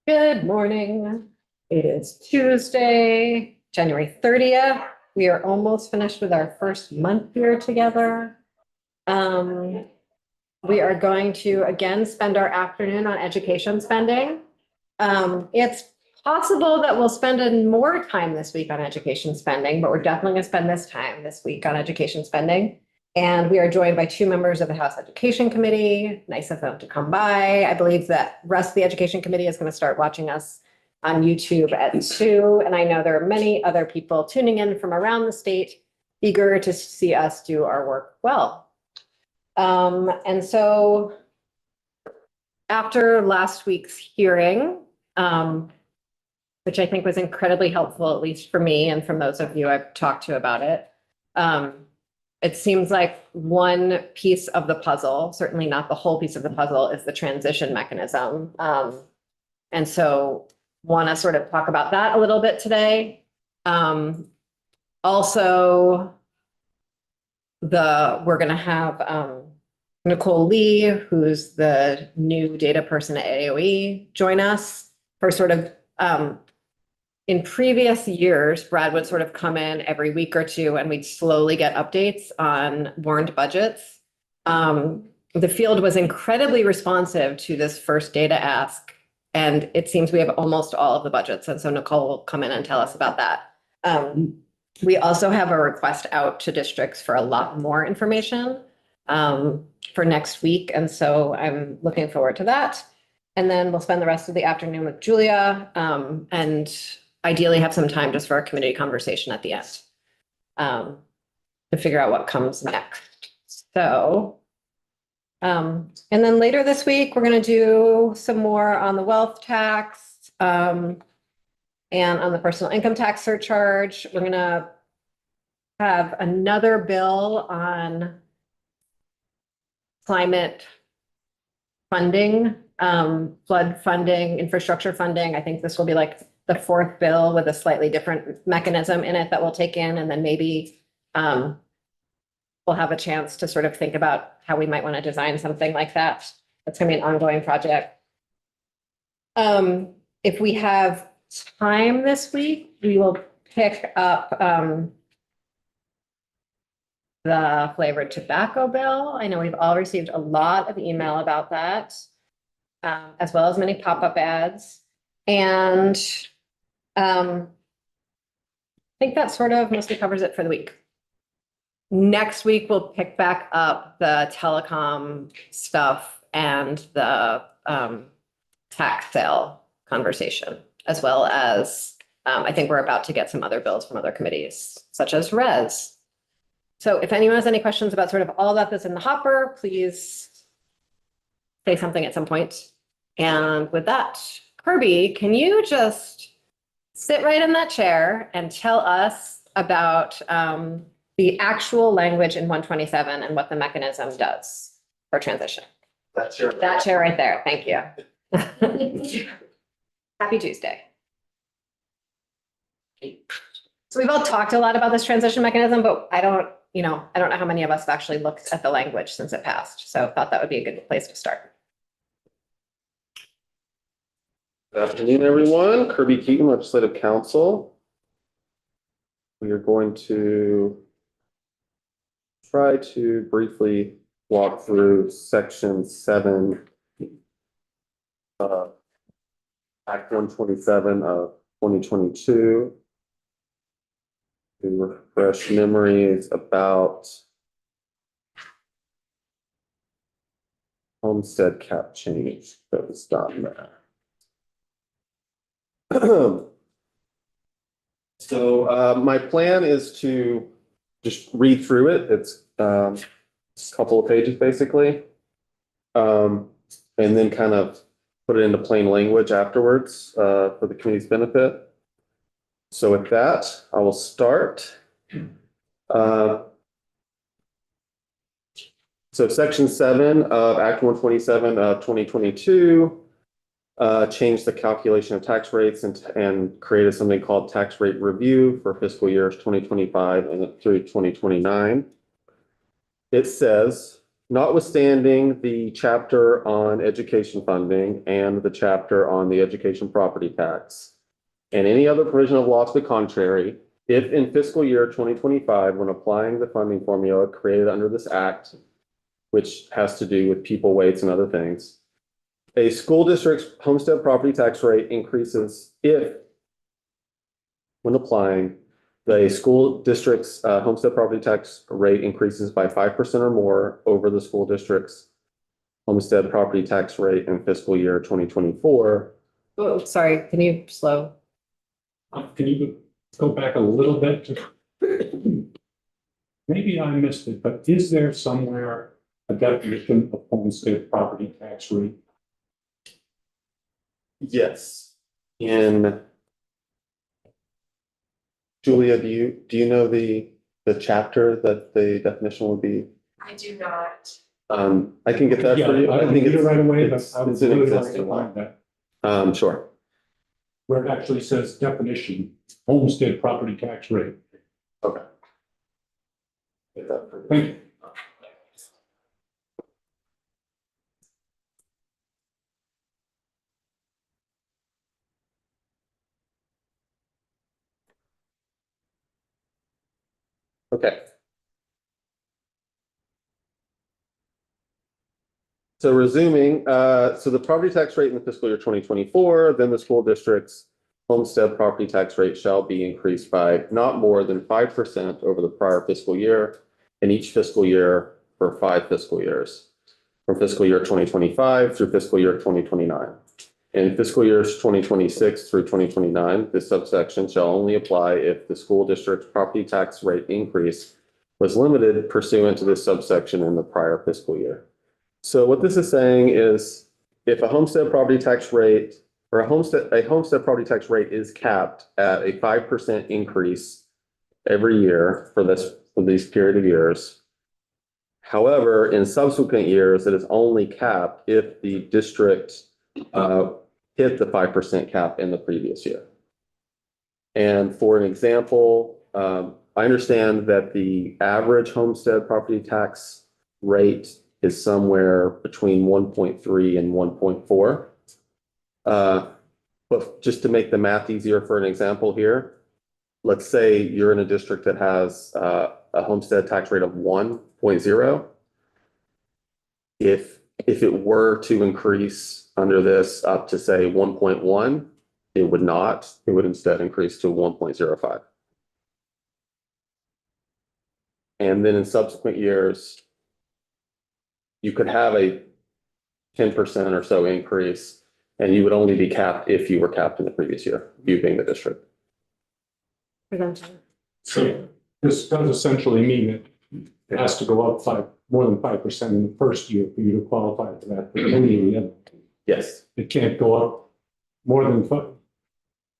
Good morning. It is Tuesday, January 30th. We are almost finished with our first month here together. We are going to again spend our afternoon on education spending. It's possible that we'll spend more time this week on education spending, but we're definitely going to spend this week on education spending. And we are joined by two members of the House Education Committee. Nice of them to come by. I believe that the rest of the Education Committee is going to start watching us on YouTube at 2. And I know there are many other people tuning in from around the state, eager to see us do our work well. And so after last week's hearing, which I think was incredibly helpful, at least for me and from those of you I've talked to about it, it seems like one piece of the puzzle, certainly not the whole piece of the puzzle, is the transition mechanism. And so want to sort of talk about that a little bit today. Also, we're going to have Nicole Lee, who's the new data person at AOE, join us for sort of in previous years, Brad would sort of come in every week or two and we'd slowly get updates on warned budgets. The field was incredibly responsive to this first data ask, and it seems we have almost all of the budgets. And so Nicole will come in and tell us about that. We also have a request out to districts for a lot more information for next week. And so I'm looking forward to that. And then we'll spend the rest of the afternoon with Julia and ideally have some time just for a community conversation at the end to figure out what comes next. So, and then later this week, we're going to do some more on the wealth tax and on the personal income tax surcharge. We're going to have another bill on climate funding, flood funding, infrastructure funding. I think this will be like the fourth bill with a slightly different mechanism in it that we'll take in, and then maybe we'll have a chance to sort of think about how we might want to design something like that. That's going to be an ongoing project. If we have time this week, we will pick up the flavored tobacco bill. I know we've all received a lot of email about that, as well as many pop-up ads. And I think that sort of mostly covers it for the week. Next week, we'll pick back up the telecom stuff and the tax sale conversation, as well as I think we're about to get some other bills from other committees, such as RES. So if anyone has any questions about sort of all that's in the hopper, please say something at some point. And with that, Kirby, can you just sit right in that chair and tell us about the actual language in 127 and what the mechanism does for transition? That chair. That chair right there. Thank you. Happy Tuesday. So we've all talked a lot about this transition mechanism, but I don't know how many of us have actually looked at the language since it passed. So I thought that would be a good place to start. Good afternoon, everyone. Kirby Keaton, Legislative Counsel. We are going to try to briefly walk through Section 7 Act 127 of 2022 to refresh memories about homestead cap change that was done there. So my plan is to just read through it. It's a couple of pages basically, and then kind of put it into plain language afterwards for the community's benefit. So with that, I will start. So Section 7 of Act 127 of 2022 changed the calculation of tax rates and created something called tax rate review for fiscal years 2025 and through 2029. It says notwithstanding the chapter on education funding and the chapter on the education property tax, and any other provision of law to the contrary, if in fiscal year 2025, when applying the funding formula created under this act, which has to do with people weights and other things, a school district's homestead property tax rate increases if, when applying, the school district's homestead property tax rate increases by 5% or more over the school district's homestead property tax rate in fiscal year 2024. Oh, sorry, can you slow? Can you go back a little bit? Maybe I missed it, but is there somewhere a definition of homestead property tax rate? Yes. In Julia, do you know the chapter that the definition would be? I do not. I can get that Yeah, for you. I think need it right away, but it's I would it's an really like existing to one. find that, Sure. where it actually says definition, homestead property tax rate. Okay. Get that for you. Thank you. Okay. So resuming, so the property tax rate in the fiscal year 2024, then the school district's homestead property tax rate shall be increased by not more than 5% over the prior fiscal year in each fiscal year for 5 fiscal years, from fiscal year 2025 through fiscal year 2029. In fiscal years 2026 through 2029, this subsection shall only apply if the school district's property tax rate increase was limited pursuant to this subsection in the prior fiscal year. So what this is saying is if a homestead property tax rate or a homestead property tax rate is capped at a 5% increase every year for these period of years. However, in subsequent years, it is only capped if the district hit the 5% cap in the previous year. And for an example, I understand that the average homestead property tax rate is somewhere between 1.3 and 1.4. But just to make the math easier for an example here, let's say you're in a district that has a homestead tax rate of 1.0. If it were to increase under this up to say 1.1, it would not. It would instead increase to 1.05. And then in subsequent years, you could have a 10% or so increase, and you would only be capped if you were capped in the previous year, you being the district. So this does essentially mean that it has to go up more than 5% in the first year for you to qualify for that. For any of the other. Yes. It can't go up more than 5.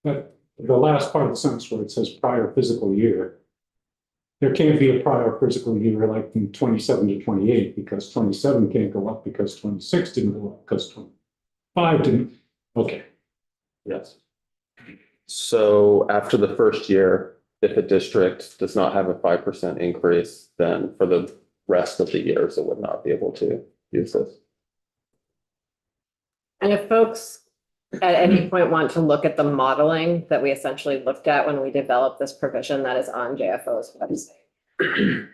But the last part of the sentence where it says prior fiscal year, there can't be a prior fiscal year like from 27 to 28 because 27 can't go up because 26 didn't go up because 25 didn't. Okay. Yes. So after the first year, if a district does not have a 5% increase, then for the rest of the years, it would not be able to use this. And if folks at any point want to look at the modeling that we essentially looked at when we developed this provision, that is on JFO's website.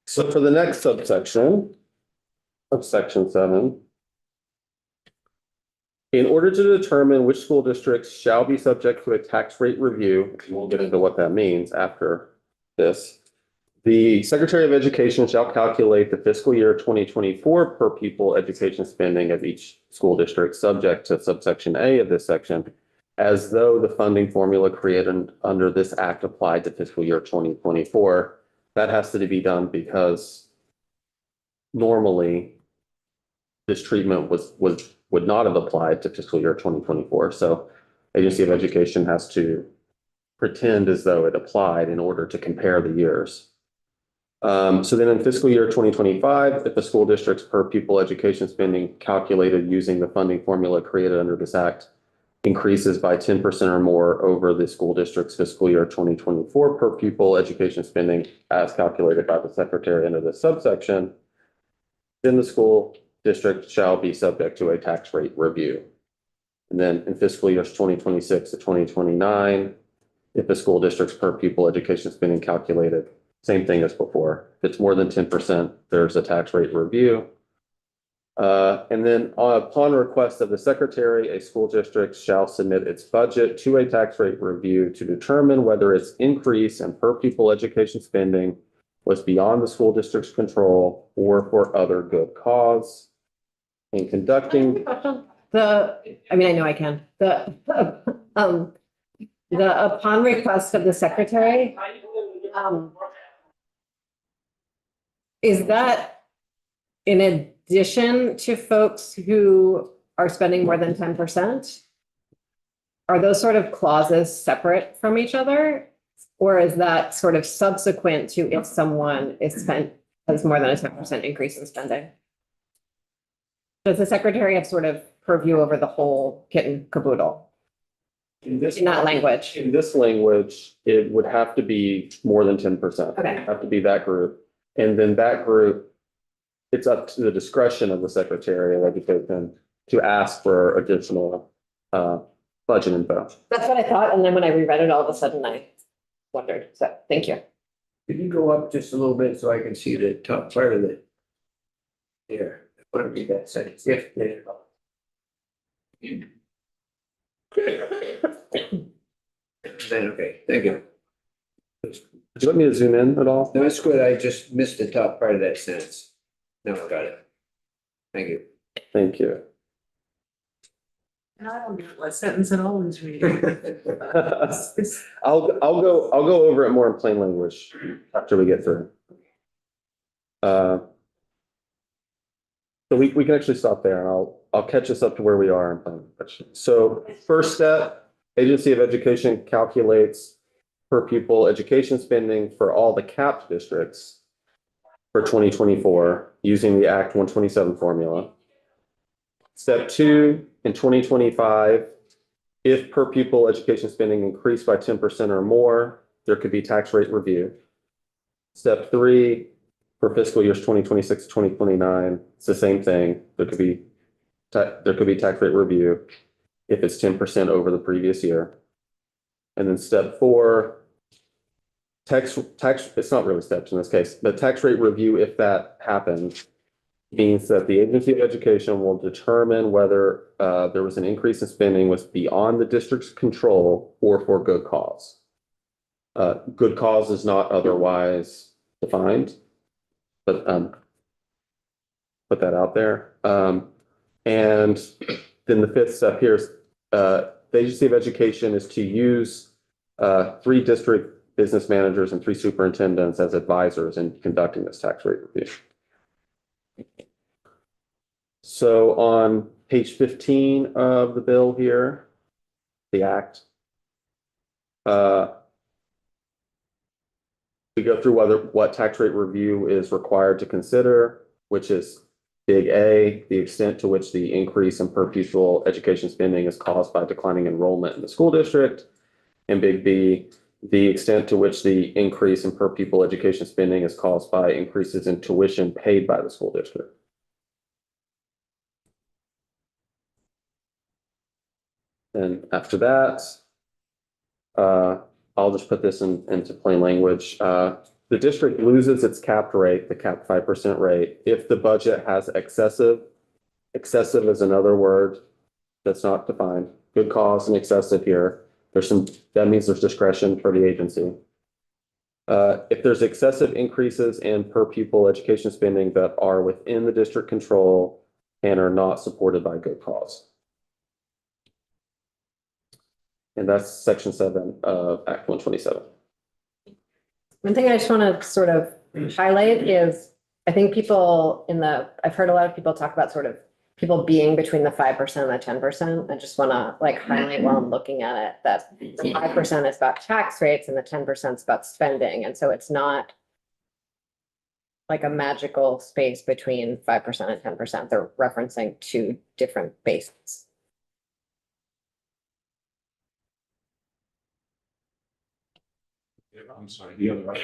So for the next subsection of section 7, in order to determine which school districts shall be subject to a tax rate review, we'll get into what that means after this. The Secretary of Education shall calculate the fiscal year 2024 per pupil education spending of each school district subject to subsection A of this section, as though the funding formula created under this act applied to fiscal year 2024. That has to be done because normally this treatment would not have applied to fiscal year 2024. So Agency of Education has to pretend as though it applied in order to compare the years. So then in fiscal year 2025, if a school district's per pupil education spending calculated using the funding formula created under this act increases by 10% or more over the school district's fiscal year 2024 per pupil education spending as calculated by the secretary under this subsection, then the school district shall be subject to a tax rate review. And then in fiscal years 2026 to 2029, if the school district's per pupil education spending calculated, same thing as before. If it's more than 10%, there's a tax rate review. And then upon request of the secretary, a school district shall submit its budget to a tax rate review to determine whether its increase in per pupil education spending was beyond the school district's control or for other good cause. In conducting, I know I can, the upon request of the secretary, is that in addition to folks who are spending more than 10%? Are those sort of clauses separate from each other? Or is that sort of subsequent to if someone has more than a 10% increase in spending? Does the secretary have sort of purview over the whole kit and caboodle in this in that language? In this language, it would have to be more than 10%. Okay. It'd have to be that group. And then that group, it's up to the discretion of the Secretary of Education to ask for additional budget info. That's what I thought. And then when I reread it, all of a sudden I wondered. So thank you. Could you go up just a little bit so I can see the top part of it? Here, I want to read that sentence. If there. Then, okay, thank you. Would you like me to zoom in at all? No, that's good. I just missed the top part of that sentence. No, I got it. Thank you. Thank you. And I don't know what sentence it always reading. I'll go over it more in plain language after we get through. So we can actually stop there and I'll catch us up to where we are in plain language. So first step, Agency of Education calculates per pupil education spending for all the capped districts for 2024 using the Act 127 formula. Step 2, in 2025, if per pupil education spending increased by 10% or more, there could be tax rate review. Step 3, for fiscal years 2026 to 2029, it's the same thing. There could be tax rate review if it's 10% over the previous year. And then step 4, it's not really steps in this case, but tax rate review, if that happens, means that the Agency of Education will determine whether there was an increase in spending was beyond the district's control or for good cause. Good cause is not otherwise defined, but put that out there. And then the fifth step here is the Agency of Education is to use 3 district business managers and 3 superintendents as advisors in conducting this tax rate review. So on page 15 of the bill here, the act, we go through what tax rate review is required to consider, which is big A, the extent to which the increase in per pupil education spending is caused by declining enrollment in the school district, and big B, the extent to which the increase in per pupil education spending is caused by increases in tuition paid by the school district. And after that, I'll just put this into plain language. The district loses its capped rate, the capped 5% rate, if the budget has excessive is another word that's not defined, good cause and excessive here. That means there's discretion for the agency. If there's excessive increases in per pupil education spending that are within the district control and are not supported by good cause. And that's section 7 of Act 127. One thing I just want to sort of highlight is, I think I've heard a lot of people talk about sort of people being between the 5% and the 10%. I just want to highlight while I'm looking at it that the 5% is about tax rates and the 10% is about spending. And so it's not like a magical space between 5% and 10%. They're referencing 2 different bases. I'm sorry, the other way.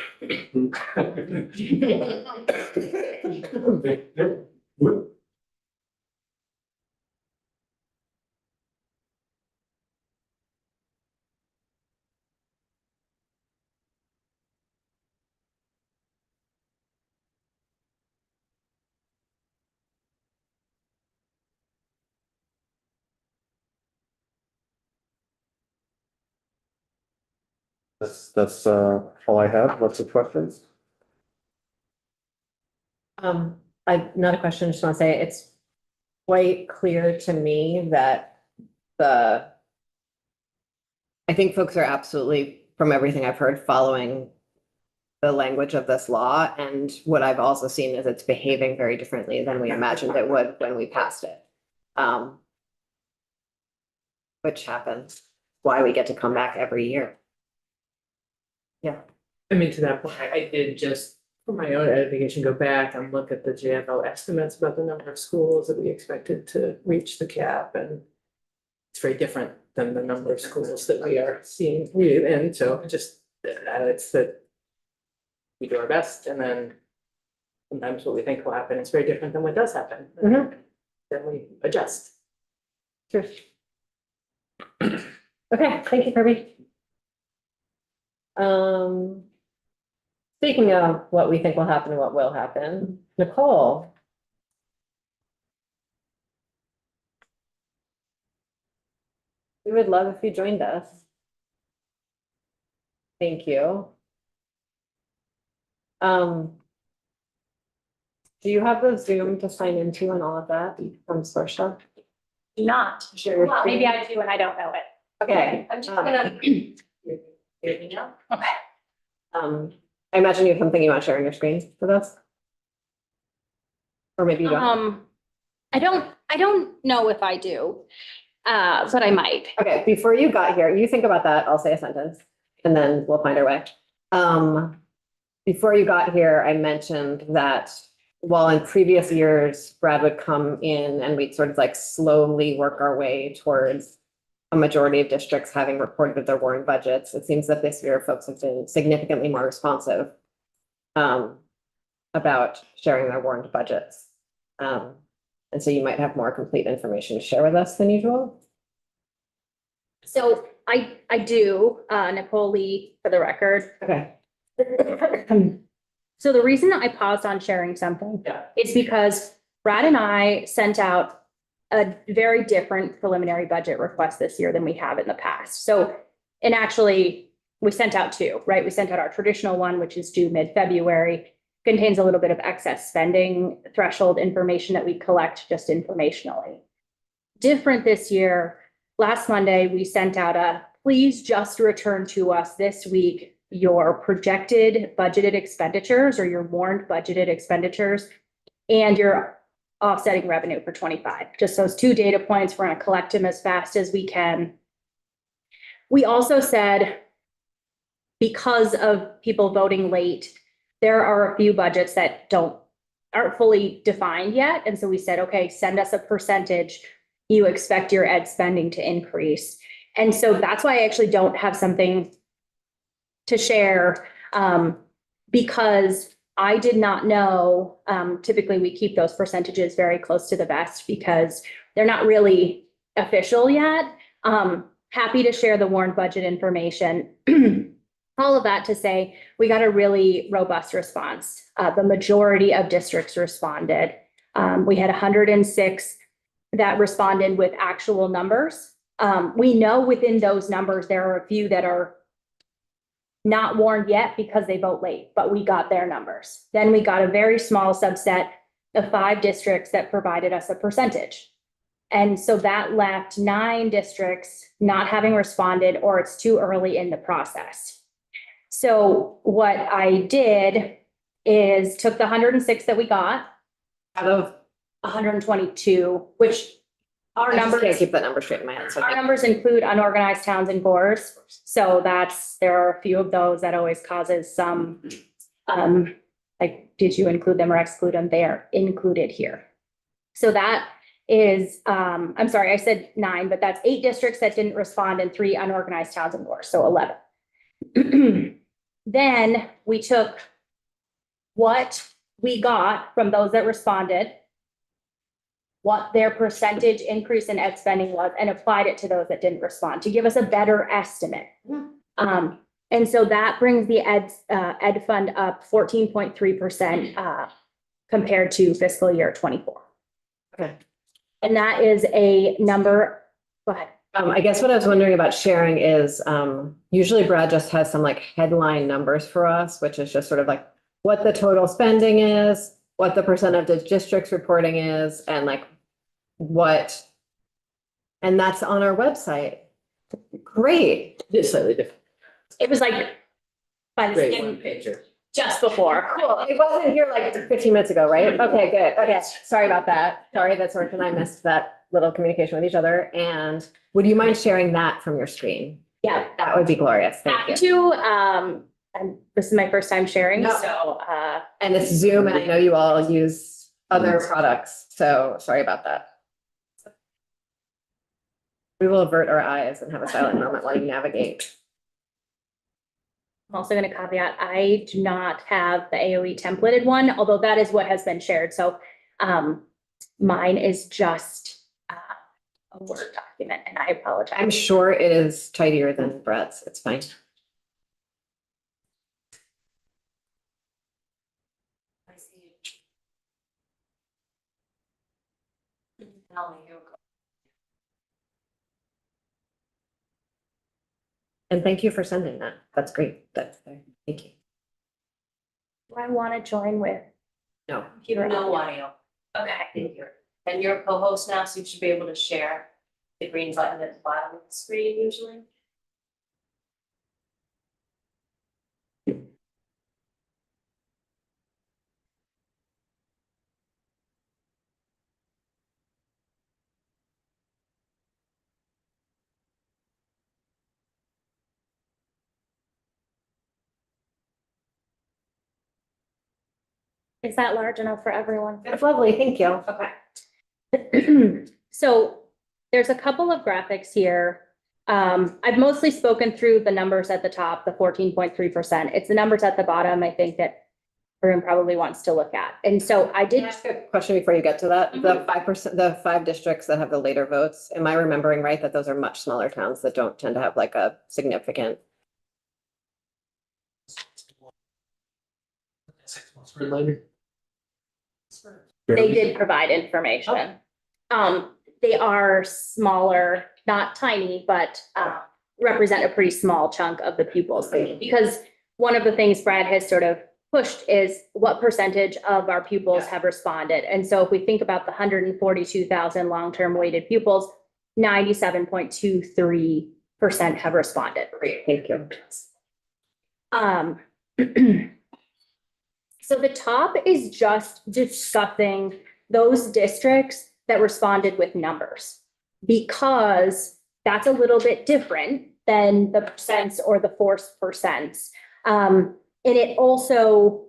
That's all I have. Lots of questions? Not a question, just want to say it's quite clear to me that I think folks are absolutely, from everything I've heard, following the language of this law. And what I've also seen is it's behaving very differently than we imagined it would when we passed it. Which happens, why we get to come back every year. I mean, to that point, I did just, for my own edification, go back and look at the JFO estimates about the number of schools that we expected to reach the cap, and it's very different than the number of schools that we are seeing, and so just, it's that we do our best, and then sometimes what we think will happen is very different than what does happen. Mhm. Then we adjust. Sure. Okay, thank you, Kirby. Speaking of what we think will happen and what will happen, Nicole. We would love if you joined us. Thank you. Do you have the Zoom to sign into and all of that from Sorsha? Do not. Sure. Well, maybe I do and I don't know it. Okay. I'm just gonna. Okay. I imagine you have something you want to share on your screen with us? Or maybe you don't. I don't know if I do, but I might. Okay, before you got here, you think about that, I'll say a sentence, and then we'll find our way. Before you got here, I mentioned that while in previous years, Brad would come in and we'd sort of like slowly work our way towards a majority of districts having reported their warrant budgets. It seems that this year folks have been significantly more responsive about sharing their warrant budgets. And so you might have more complete information to share with us than usual. So I do, Nicole Lee, for the record. Okay. So the reason I paused on sharing something is because Brad and I sent out a very different preliminary budget request this year than we have in the past. So, and actually, we sent out two, right? We sent out our traditional one, which is due mid-February, contains a little bit of excess spending threshold information that we collect just informationally. Different this year, last Monday, we sent out a, please just return to us this week your projected budgeted expenditures or your warned budgeted expenditures and your offsetting revenue for 25. Just those two data points, we're going to collect them as fast as we can. We also said, because of people voting late, there are a few budgets that aren't fully defined yet. And so we said, okay, send us a percentage you expect your ed spending to increase. And so that's why I actually don't have something to share, because I did not know, typically we keep those percentages very close to the vest because they're not really official yet. Happy to share the warrant budget information. All of that to say, we got a really robust response. The majority of districts responded. We had 106 that responded with actual numbers. We know within those numbers, there are a few that are not warned yet because they vote late, but we got their numbers. Then we got a very small subset of 5 districts that provided us a percentage. And so that left 9 districts not having responded, or it's too early in the process. So what I did is took the 106 that we got Out of 122, which our I just numbers. can't keep that number straight in my head. So I Our can't- numbers include unorganized towns and cores. So there are a few of those that always causes some, like, did you include them or exclude them? They are included here. So that is, I'm sorry, I said 9, but that's 8 districts that didn't respond and 3 unorganized towns and cores, so 11. Then we took what we got from those that responded, what their percentage increase in ed spending was, and applied it to those that didn't respond to give us a better estimate. And so that brings the ed fund up 14.3% compared to fiscal year 24. Okay. And that is a number, go ahead. I guess what I was wondering about sharing is, usually Brad just has some like headline numbers for us, which is just sort of like what the total spending is, what the percent of the districts reporting is, and like what. And that's on our website. Great. It's slightly different. It was like by the Great skin one picture. just before. Cool. It wasn't here like 15 minutes ago, right? Okay, good. Okay, sorry about that. Sorry that Sork and I missed that little communication with each other. And would you mind sharing that from your screen? Yeah, That would be glorious. Thank happy you. to, and this is my first time sharing, No. so, And it's Zoom, and I know you all use other products, so sorry about that. We will avert our eyes and have a silent moment while you navigate. I'm also gonna caveat, I do not have the AOE templated one, although that is what has been shared, so, mine is just, a Word document, and I apologize. I'm sure it is tidier than Brett's. It's fine. And thank you for sending that. That's great. That's, thank you. Do I wanna join with No. computer? No audio. Okay. Thank you. And you're a co-host now, so you should be able to share the green button at the bottom of the screen usually. Is that large enough for everyone? That's lovely. Thank you. Okay. So there's a couple of graphics here. I've mostly spoken through the numbers at the top, the 14.3%. It's the numbers at the bottom, I think that everyone probably wants to look at. And so I Can I did, ask a question before you get to that? The 5%, the 5 districts that have the later votes, am I remembering right that those are much smaller towns that don't tend to have like a significant? they did provide information. They are smaller, not tiny, but represent a pretty small chunk of the pupils. Because one of the things Brad has sort of pushed is what percentage of our pupils have responded. And so if we think about the 142,000 long-term weighted pupils, 97.23% have responded. Great, thank you. So the top is just discussing those districts that responded with numbers, because that's a little bit different than the percents or the forced percents. And it also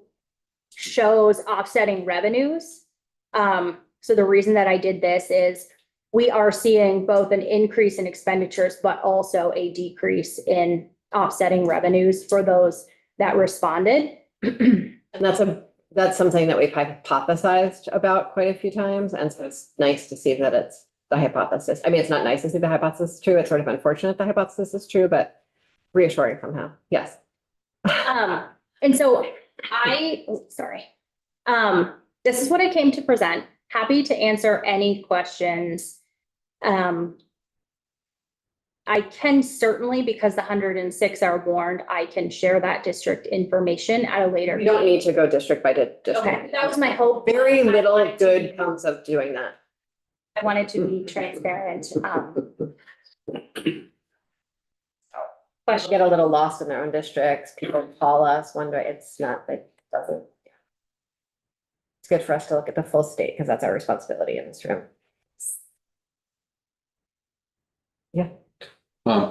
shows offsetting revenues. So the reason that I did this is we are seeing both an increase in expenditures, but also a decrease in offsetting revenues for those that responded. And that's something that we've hypothesized about quite a few times. And so it's nice to see that it's the hypothesis. I mean, it's not nice to see the hypothesis is true. It's sort of unfortunate the hypothesis is true, but reassuring somehow. Yes. And so this is what I came to present. Happy to answer any questions. I can certainly, because the 106 are warned, I can share that district information at a later. We don't need to go district by district. Okay, that was my hope. Very little good comes of doing that. I wanted to be transparent. We get a little lost in their own districts. People call us, wonder, it's not, it doesn't. It's good for us to look at the full state because that's our responsibility in this room. Yeah.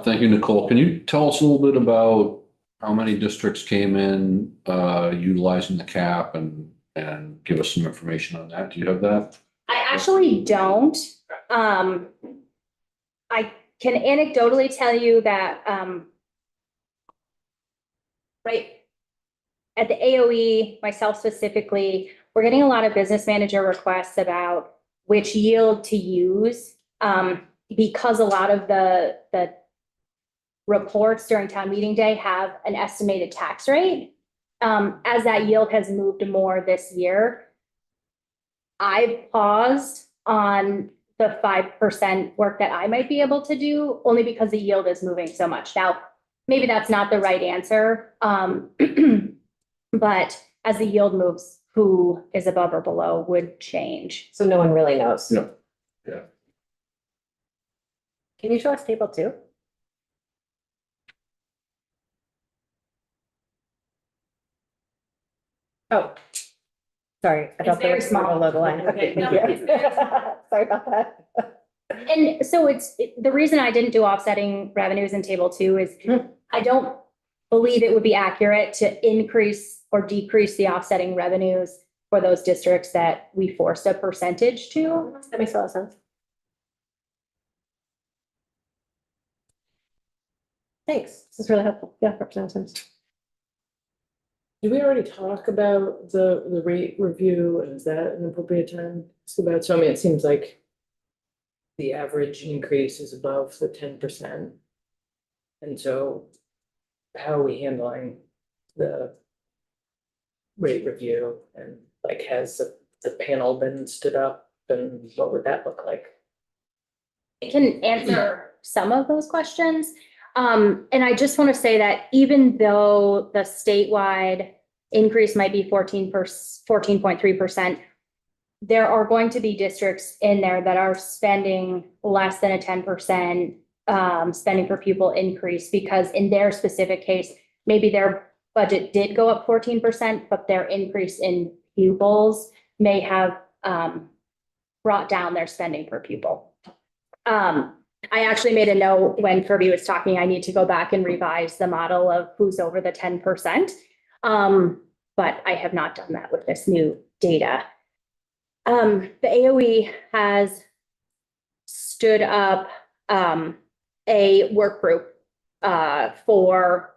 Thank you, Nicole. Can you tell us a little bit about how many districts came in utilizing the cap and give us some information on that? Do you have that? I actually don't. I can anecdotally tell you that, right at the AOE, myself specifically, we're getting a lot of business manager requests about which yield to use. Because a lot of the reports during town meeting day have an estimated tax rate. As that yield has moved more this year, I've paused on the 5% work that I might be able to do, only because the yield is moving so much. Now, maybe that's not the right answer. But as the yield moves, who is above or below would change. So no one really knows. No. Yeah. Can you show us table 2? Oh, sorry. I It's thought there very was small. a logo line. Okay, No, thank it's you. very small. Sorry about that. And so the reason I didn't do offsetting revenues in table 2 is I don't believe it would be accurate to increase or decrease the offsetting revenues for those districts that we forced a percentage to. That makes a lot of sense. Thanks. This is really helpful. Yeah, representatives. Did we already talk about the rate review? And is that an appropriate time to ask about? So I mean, it seems like the average increase is above the 10%. And so how are we handling the rate review? And like, has the panel been stood up, and what would that look like? I can answer some of those questions. And I just want to say that even though the statewide increase might be 14.3%, there are going to be districts in there that are spending less than a 10% spending per pupil increase, because in their specific case, maybe their budget did go up 14%, but their increase in pupils may have brought down their spending per pupil. I actually made a note when Kirby was talking, I need to go back and revise the model of who's over the 10%. But I have not done that with this new data. The AOE has stood up a work group for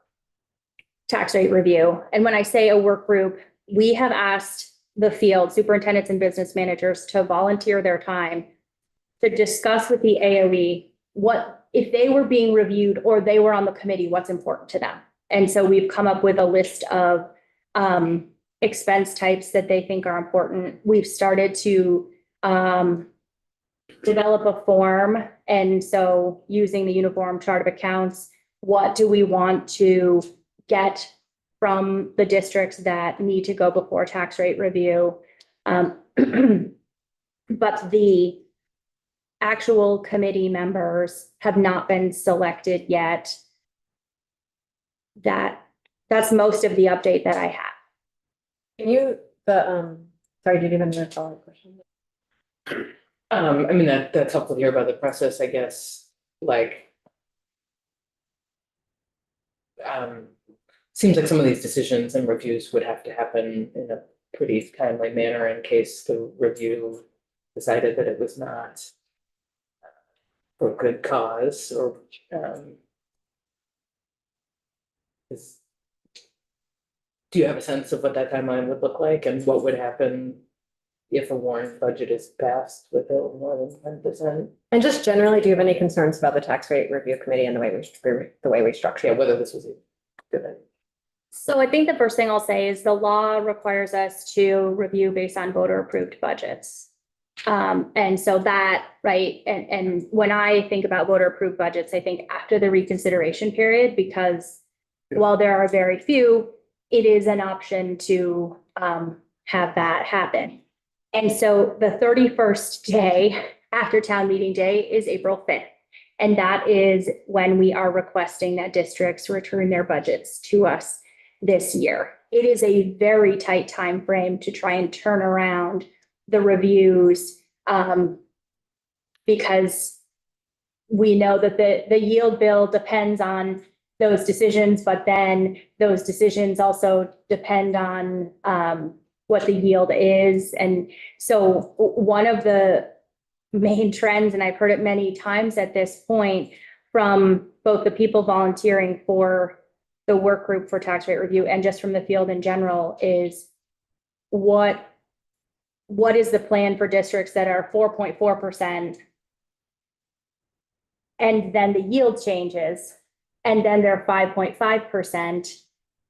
tax rate review. And when I say a work group, we have asked the field superintendents and business managers to volunteer their time to discuss with the AOE what, if they were being reviewed or they were on the committee, what's important to them. And so we've come up with a list of expense types that they think are important. We've started to develop a form. And so using the uniform chart of accounts, what do we want to get from the districts that need to go before tax rate review? But the actual committee members have not been selected yet. That's most of the update that I have. Can you, sorry, did you have another follow-up question? I mean, that's helpful to hear about the process, I guess, like. Seems like some of these decisions and reviews would have to happen in a pretty timely manner in case the review decided that it was not for good cause, or do you have a sense of what that timeline would look like, and what would happen if a warrant budget is passed with more than 10%? And just generally, do you have any concerns about the tax rate review committee and the way we structure Yeah, it? whether this was a good idea. So I think the first thing I'll say is the law requires us to review based on voter approved budgets. And so that, right, and when I think about voter approved budgets, I think after the reconsideration period, because while there are very few, it is an option to have that happen. And so the 31st day after town meeting day is April 5th. And that is when we are requesting that districts return their budgets to us this year. It is a very tight time frame to try and turn around the reviews, because we know that the yield bill depends on those decisions, but then those decisions also depend on what the yield is. And so one of the main trends, and I've heard it many times at this point from both the people volunteering for the work group for tax rate review and just from the field in general is what is the plan for districts that are 4.4%? And then the yield changes, and then they're 5.5%,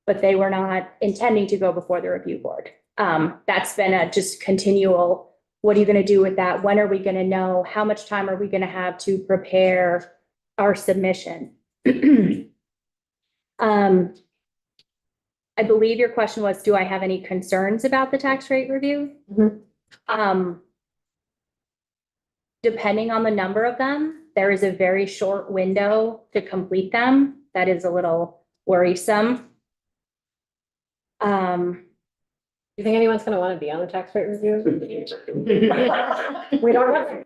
but they were not intending to go before the review board. That's been a just continual, what are you gonna do with that? When are we gonna know? How much time are we gonna have to prepare our submission? I believe your question was, do I have any concerns about the tax rate review? Mhm. Depending on the number of them, there is a very short window to complete them. That is a little worrisome. You think anyone's gonna wanna be on the tax rate review? We don't have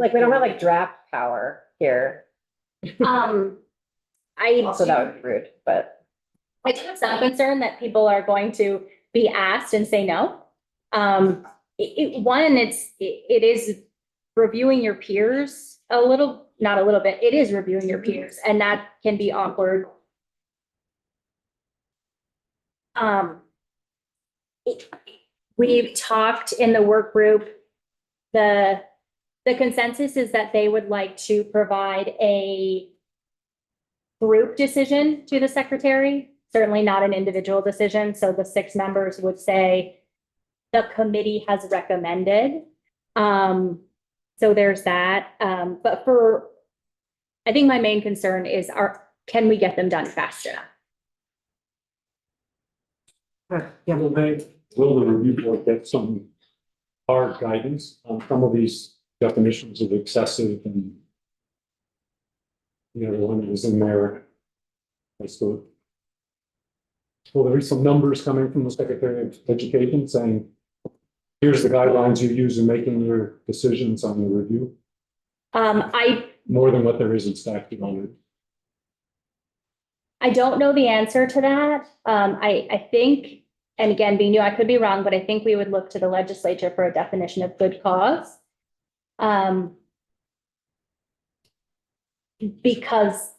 we don't have like draft power here, so that would be rude, but. I do have some concern that people are going to be asked and say no. It is reviewing your peers a little, not a little bit, it is reviewing your peers, and that can be awkward. We've talked in the work group, the consensus is that they would like to provide a group decision to the secretary, certainly not an individual decision. So the 6 members would say the committee has recommended. So there's that. But I think my main concern is can we get them done fast enough? Will the review board get some hard guidance on some of these definitions of excessive and the one that was in there? Well, there is some numbers coming from the Secretary of Education saying, here's the guidelines you use in making your decisions on the review. More than what there is in statute on it. I don't know the answer to that. I think, and again, being new, I could be wrong, but I think we would look to the legislature for a definition of good cause. Because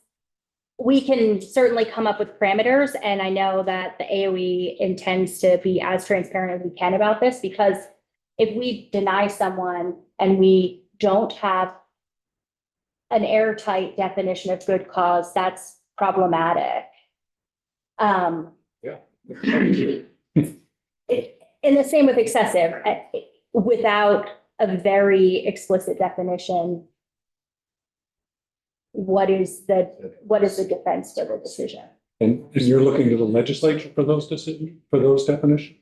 we can certainly come up with parameters, and I know that the AOE intends to be as transparent as we can about this, because if we deny someone and we don't have an airtight definition of good cause, that's problematic. Yeah. And the same with excessive, without a very explicit definition. What is the defense for the decision? And you're looking to the legislature for those decisions, for those definitions?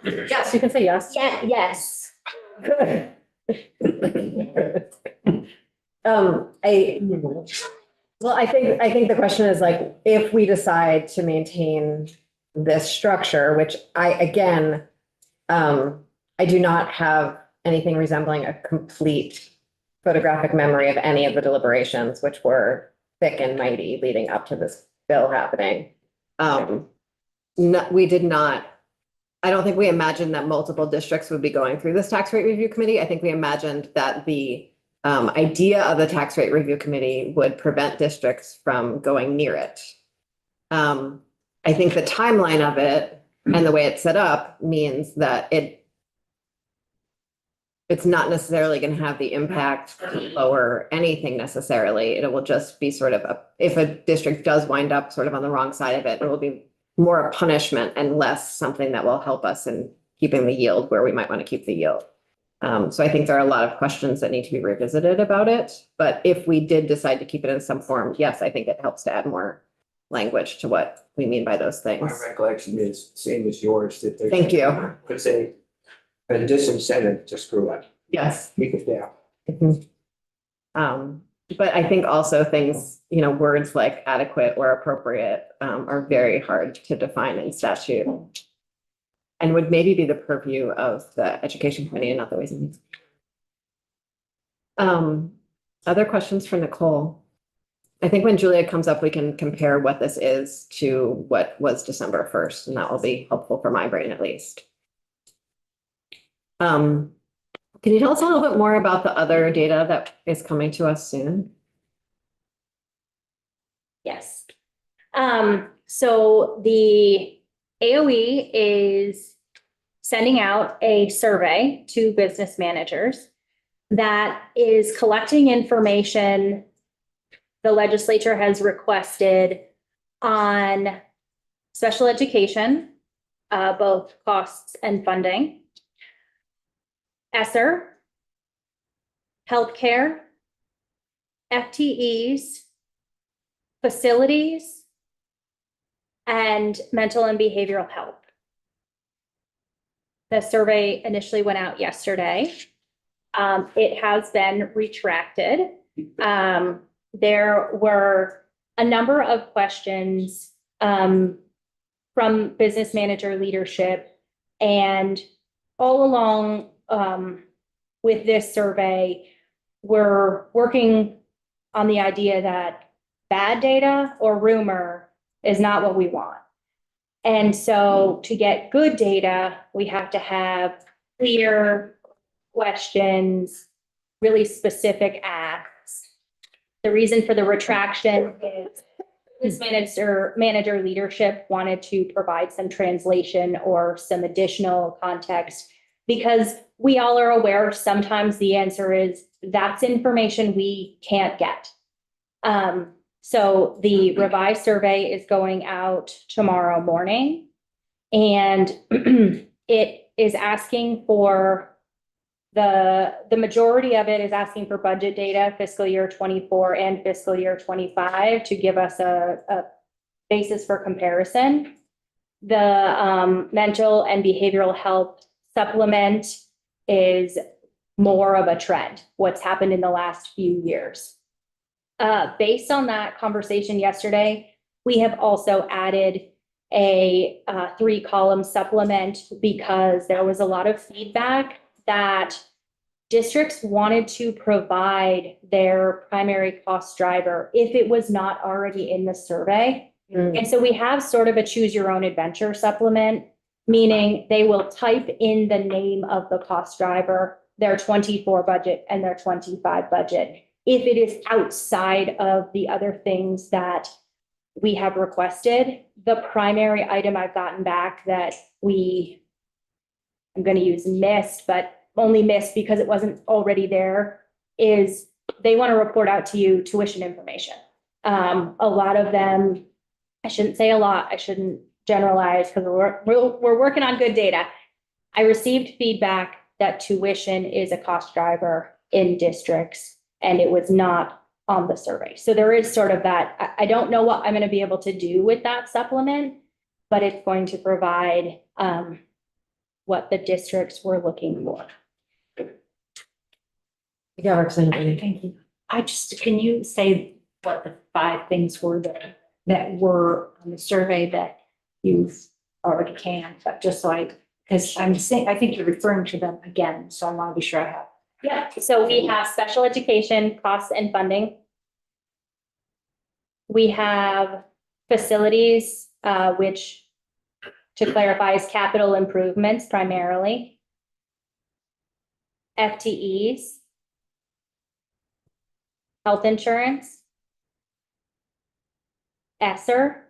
Yes, you can say yes. Yeah, yes. I think the question is like, if we decide to maintain this structure, which I do not have anything resembling a complete photographic memory of any of the deliberations, which were thick and mighty leading up to this bill happening. We did not, I don't think we imagined that multiple districts would be going through this tax rate review committee. I think we imagined that the idea of the tax rate review committee would prevent districts from going near it. I think the timeline of it and the way it's set up means that it's not necessarily going to have the impact to lower anything necessarily. It will just be sort of if a district does wind up sort of on the wrong side of it, it will be more a punishment and less something that will help us in keeping the yield where we might want to keep the yield. So I think there are a lot of questions that need to be revisited about it. But if we did decide to keep it in some form, yes, I think it helps to add more language to what we mean by those things. My recollection is same as yours, that there's. Thank you. It's a disincentive to screw up. Yes. Keep it down. But I think also things, words like adequate or appropriate are very hard to define in statute. And would maybe be the purview of the education committee and not the Ways and Means. Other questions for Nicole? I think when Julia comes up, we can compare what this is to what was December 1st, and that will be helpful for my brain at least. Can you tell us a little bit more about the other data that is coming to us soon? Yes. So the AOE is sending out a survey to business managers that is collecting information the legislature has requested on special education, both costs and funding, ESSER, healthcare, FTEs, facilities, and mental and behavioral health. The survey initially went out yesterday. It has been retracted. There were a number of questions from business manager leadership, and all along with this survey, we're working on the idea that bad data or rumor is not what we want. And so to get good data, we have to have clear questions, really specific asks. The reason for the retraction is this manager leadership wanted to provide some translation or some additional context, because we all are aware sometimes the answer is that's information we can't get. So the revised survey is going out tomorrow morning, and it is asking for the majority of it is asking for budget data, fiscal year 24 and fiscal year 25, to give us a basis for comparison. The mental and behavioral health supplement is more of a trend, what's happened in the last few years. Based on that conversation yesterday, we have also added a 3-column supplement because there was a lot of feedback that districts wanted to provide their primary cost driver if it was not already in the survey. And so we have sort of a choose your own adventure supplement, meaning they will type in the name of the cost driver, their 24 budget and their 25 budget, if it is outside of the other things that we have requested. The primary item I've gotten back that I'm going to use missed, but only missed because it wasn't already there, is they want to report out to you tuition information. A lot of them, I shouldn't say a lot, I shouldn't generalize because we're working on good data. I received feedback that tuition is a cost driver in districts, and it was not on the survey. So there is sort of that. I don't know what I'm going to be able to do with that supplement, but it's going to provide what the districts were looking for. Yeah, Roxanne. Thank you. Can you say what the 5 things were that were on the survey that you've already canned, but just so because I think you're referring to them again, so I want to be sure I have. Yeah, so we have special education costs and funding. We have facilities, which, to clarify, is capital improvements primarily. FTEs. Health insurance. ESSER.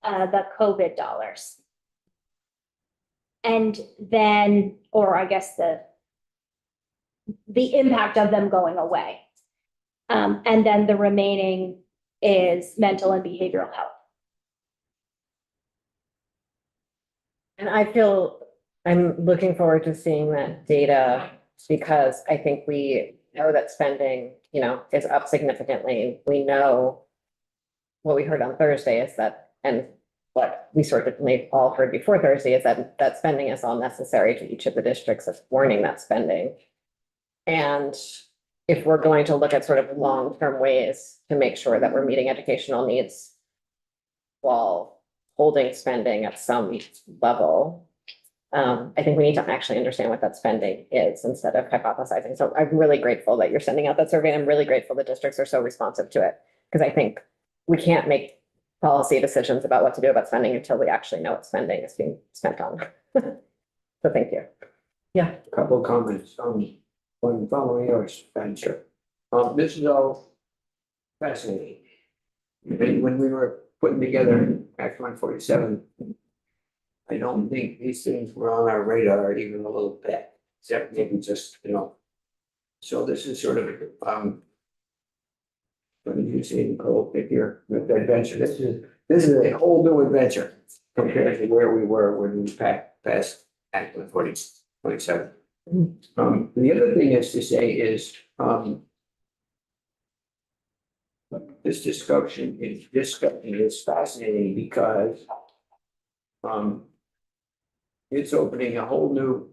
The COVID dollars. And then, or I guess the impact of them going away. And then the remaining is mental and behavioral health. And I feel I'm looking forward to seeing that data, because I think we know that spending, is up significantly. We know what we heard on Thursday is that, and what we certainly all heard before Thursday, is that spending is all necessary to each of the districts that's warning that spending. And if we're going to look at sort of long-term ways to make sure that we're meeting educational needs while holding spending at some level, I think we need to actually understand what that spending is instead of hypothesizing. So I'm really grateful that you're sending out that survey, and I'm really grateful the districts are so responsive to it, because I think we can't make policy decisions about what to do about spending until we actually know what spending is being spent on. So thank you. Yeah. Couple of comments on one following yours, Spencer. This is all fascinating. When we were putting together Act 147, I don't think these things were on our radar even a little bit, except maybe just, So this is sort of, what did you say, Nicole, if you're with the adventure, this is a whole new adventure compared to where we were when we passed Act 147. The other thing is to say is, this discussion is fascinating because it's opening a whole new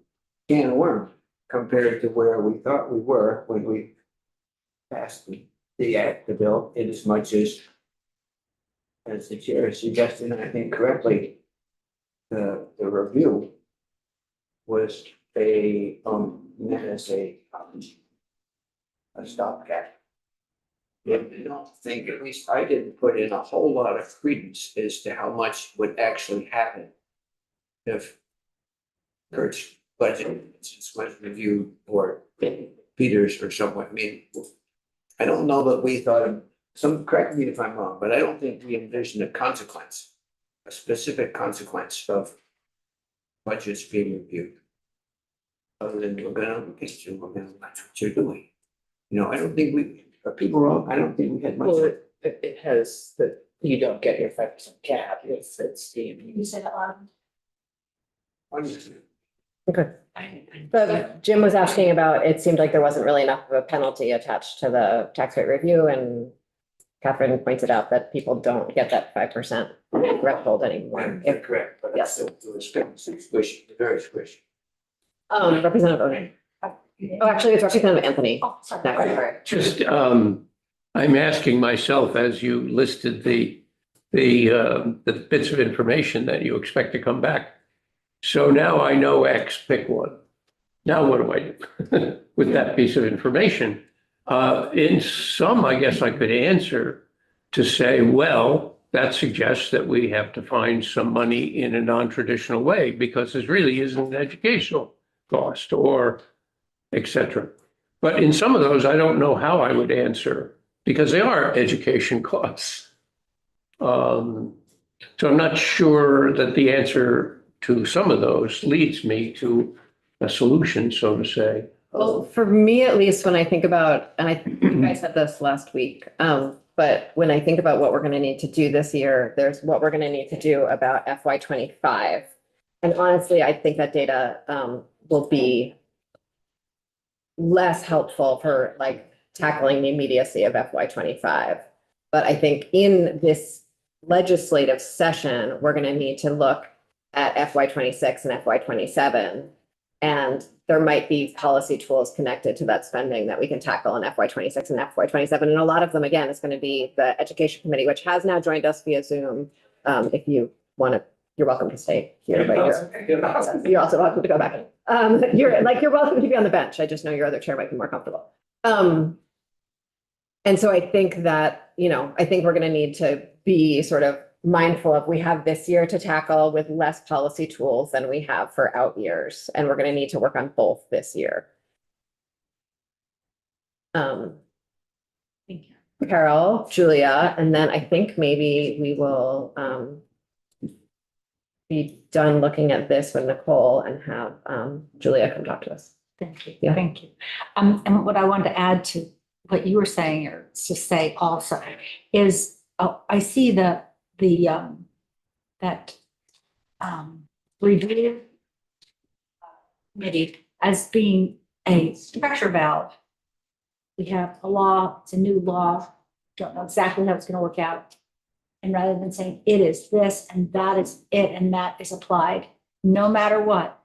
can of worms compared to where we thought we were when we passed the bill, in as much as the chair suggested, and I think correctly, the review was meant as a stopgap. I don't think, at least I didn't put in a whole lot of credence as to how much would actually happen if Kurt's budget was reviewed or Peters or someone. I mean, I don't know that we thought of correct me if I'm wrong, but I don't think we envisioned a specific consequence of budgets being reviewed. Other than we're gonna watch what you're doing. I don't think are people wrong? I don't think we had much. Well, it has that you don't get your 5% cap if it's deemed. You said it loud. Okay. But Jim was asking about, it seemed like there wasn't really enough of a penalty attached to the tax rate review, and Catherine pointed out that people don't get that 5% threshold anymore. If correct, but Yes. it was squishy, very squishy. Representative Oden. Oh, actually, it's Representative Anthony. Oh, sorry. Next. Just, I'm asking myself, as you listed the bits of information that you expect to come back. So now I know X, pick one. Now what do I do with that piece of information? In some, I guess I could answer to say, well, that suggests that we have to find some money in a non-traditional way because this really isn't an educational cost or et cetera. But in some of those, I don't know how I would answer because they are education costs. So I'm not sure that the answer to some of those leads me to a solution, so to say. Well, for me, at least, when I think about, and I think I said this last week, but when I think about what we're going to need to do this year, there's what we're going to need to do about FY25. And honestly, I think that data will be less helpful for like tackling the immediacy of FY25. But I think in this legislative session, we're going to need to look at FY26 and FY27. And there might be policy tools connected to that spending that we can tackle in FY26 and FY27. And a lot of them, again, is going to be the Education Committee, which has now joined us via Zoom. If you want to, you're welcome to stay here, but you're also welcome to go back. You're welcome to be on the bench. I just know your other chair might be more comfortable. And so I think that, I think we're going to need to be sort of mindful of, we have this year to tackle with less policy tools than we have for out years. And we're going to need to work on both this year. Thank you. Carol, Julia, and then I think maybe we will be done looking at this with Nicole and have Julia come talk to us. Thank you. Yeah. Thank you. And what I want to add to what you were saying, or to say also, is I see that review committee as being a pressure valve. We have a law, it's a new law, don't know exactly how it's going to work out. And rather than saying it is this and that is it and that is applied, no matter what,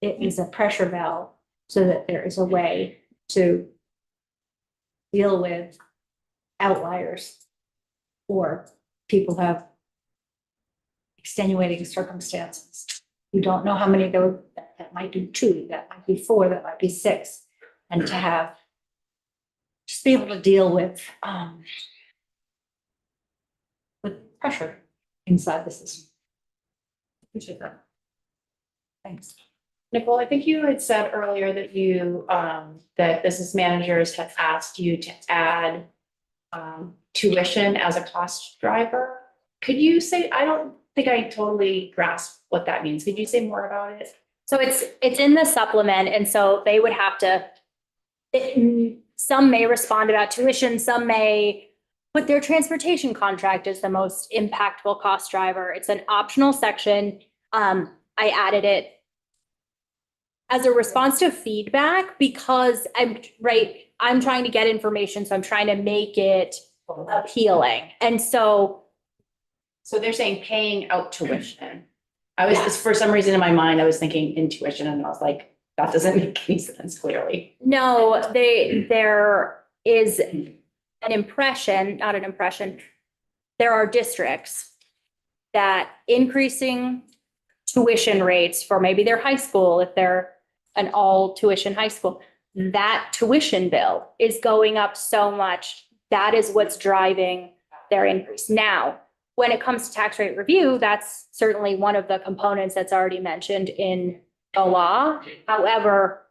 it is a pressure valve so that there is a way to deal with outliers or people have extenuating circumstances. You don't know how many there that might be 2, that might be 4, that might be 6, and to have just be able to deal with pressure inside the system. Appreciate that. Thanks. Nicole, I think you had said earlier that that business managers had asked you to add tuition as a cost driver. Could you say, I don't think I totally grasp what that means. Could you say more about it? So it's in the supplement, and so they would have to, some may respond about tuition, some may put their transportation contract as the most impactful cost driver. It's an optional section. I added it as a response to feedback because I'm trying to get information, so I'm trying to make it appealing. And so They're saying paying out tuition. I was, for some reason in my mind, I was thinking intuition and I was like, that doesn't make any sense clearly. no, there is an impression, not an impression. There are districts that increasing tuition rates for maybe their high school, if they're an all tuition high school, that tuition bill is going up so much. That is what's driving their increase. Now, when it comes to tax rate review, that's certainly one of the components that's already mentioned in the law. However,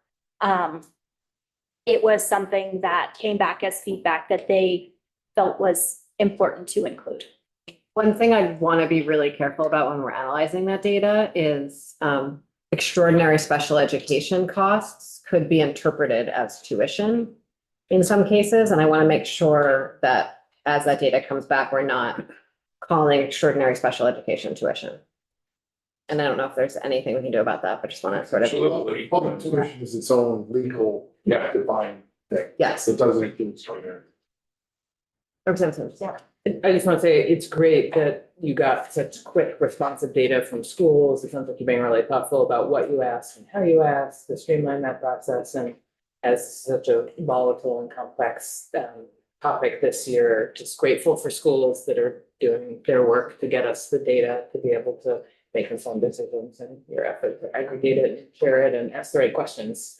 it was something that came back as feedback that they felt was important to include. One thing I'd want to be really careful about when we're analyzing that data is extraordinary special education costs could be interpreted as tuition in some cases. And I want to make sure that as that data comes back, we're not calling extraordinary special education tuition. And I don't know if there's anything we can do about that, but just want to sort of. Absolutely. Public tuition is its own legal, defined thing. Yes. It doesn't include extraordinary. Representatives. I just want to say it's great that you got such quick responsive data from schools. It sounds like you're being really thoughtful about what you asked and how you asked to streamline that process. And as such a volatile and complex topic this year, just grateful for schools that are doing their work to get us the data to be able to make informed decisions, and your effort to aggregate it, and share it, and ask the right questions.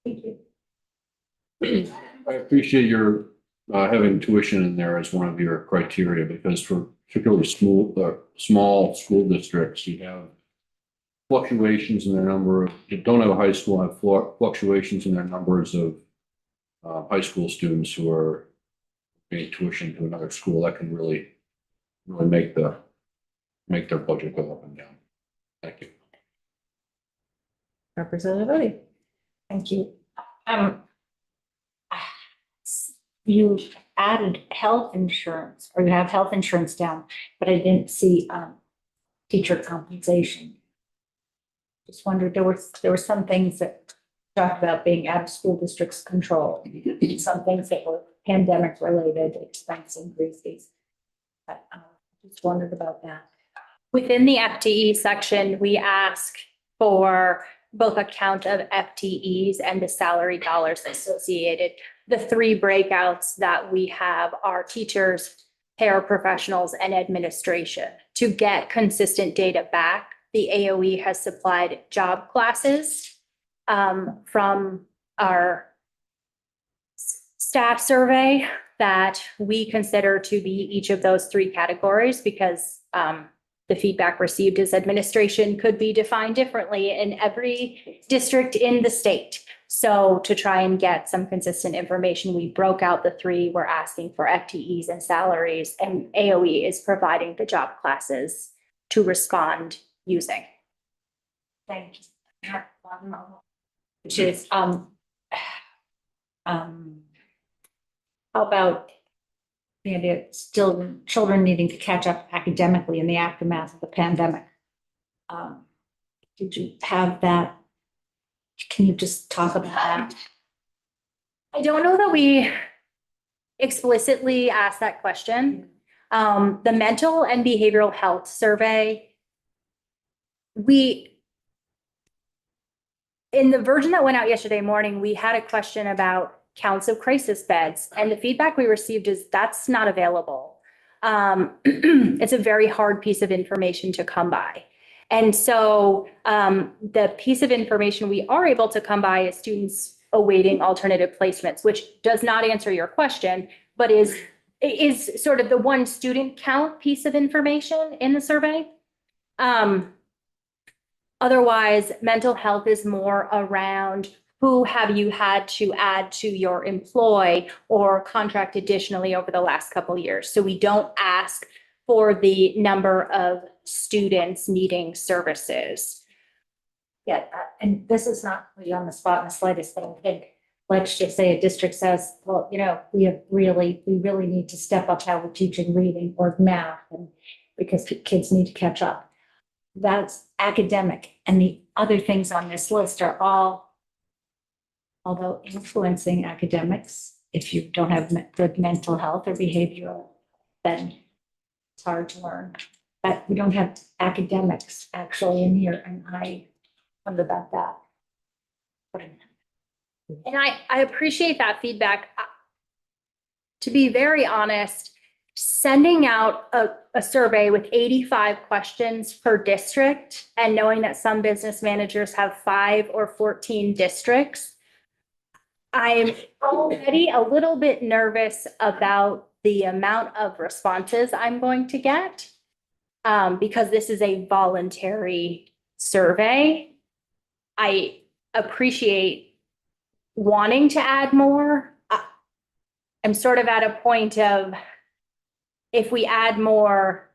Thank you. I appreciate your having tuition in there as one of your criteria, because for particularly small school districts, you have fluctuations in their number of, you don't have a high school, have fluctuations in their numbers of high school students who are paying tuition to another school. That can really make their budget go up and down. Thank you. Representative Odie. Thank you. You added health insurance, or you have health insurance down, but I didn't see teacher compensation. Just wondered, there were some things that talked about being out of school district's control, some things that were pandemic related expense increases. But just wondered about that. Within the FTE section, we ask for both a count of FTEs and the salary dollars associated. The three breakouts that we have are teachers, paraprofessionals, and administration. To get consistent data back, the AOE has supplied job classes from our staff survey that we consider to be each of those three categories, because the feedback received is administration could be defined differently in every district in the state. So to try and get some consistent information, we broke out the three. We're asking for FTEs and salaries, and AOE is providing the job classes to respond using. Thank you. Which is, how about the idea of still children needing to catch up academically in the aftermath of the pandemic? Did you have that? Can you just talk about that? I don't know that we explicitly asked that question. The mental and behavioral health survey, in the version that went out yesterday morning, we had a question about counts of crisis beds, and the feedback we received is that's not available. It's a very hard piece of information to come by. And so the piece of information we are able to come by is students awaiting alternative placements, which does not answer your question, but is sort of the one student count piece of information in the survey. Otherwise, mental health is more around who have you had to add to your employ or contract additionally over the last couple of years? So we don't ask for the number of students needing services. Yeah, and this is not put you on the spot in the slightest, but I think, let's just say a district says, well, you know, we really need to step up how we're teaching reading or math, and because kids need to catch up. That's academic, and the other things on this list are all, although influencing academics, if you don't have good mental health or behavioral, then it's hard to learn. But we don't have academics actually in here, and I wonder about that. And I appreciate that feedback. To be very honest, sending out a survey with 85 questions per district and knowing that some business managers have 5 or 14 districts, I'm already a little bit nervous about the amount of responses I'm going to get, because this is a voluntary survey. I appreciate wanting to add more. I'm sort of at a point of, if we add more,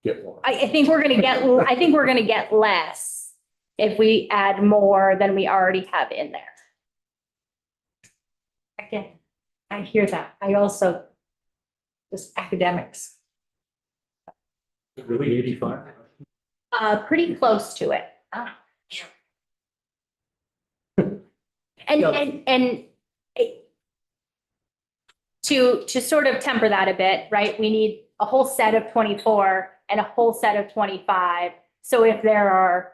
Get more. I think we're gonna get less if we add more than we already have in there. Again, I hear that. I also, just academics. Really 85? Pretty close to it. Ah. And to sort of temper that a bit, right? We need a whole set of 24 and a whole set of 25. So if there are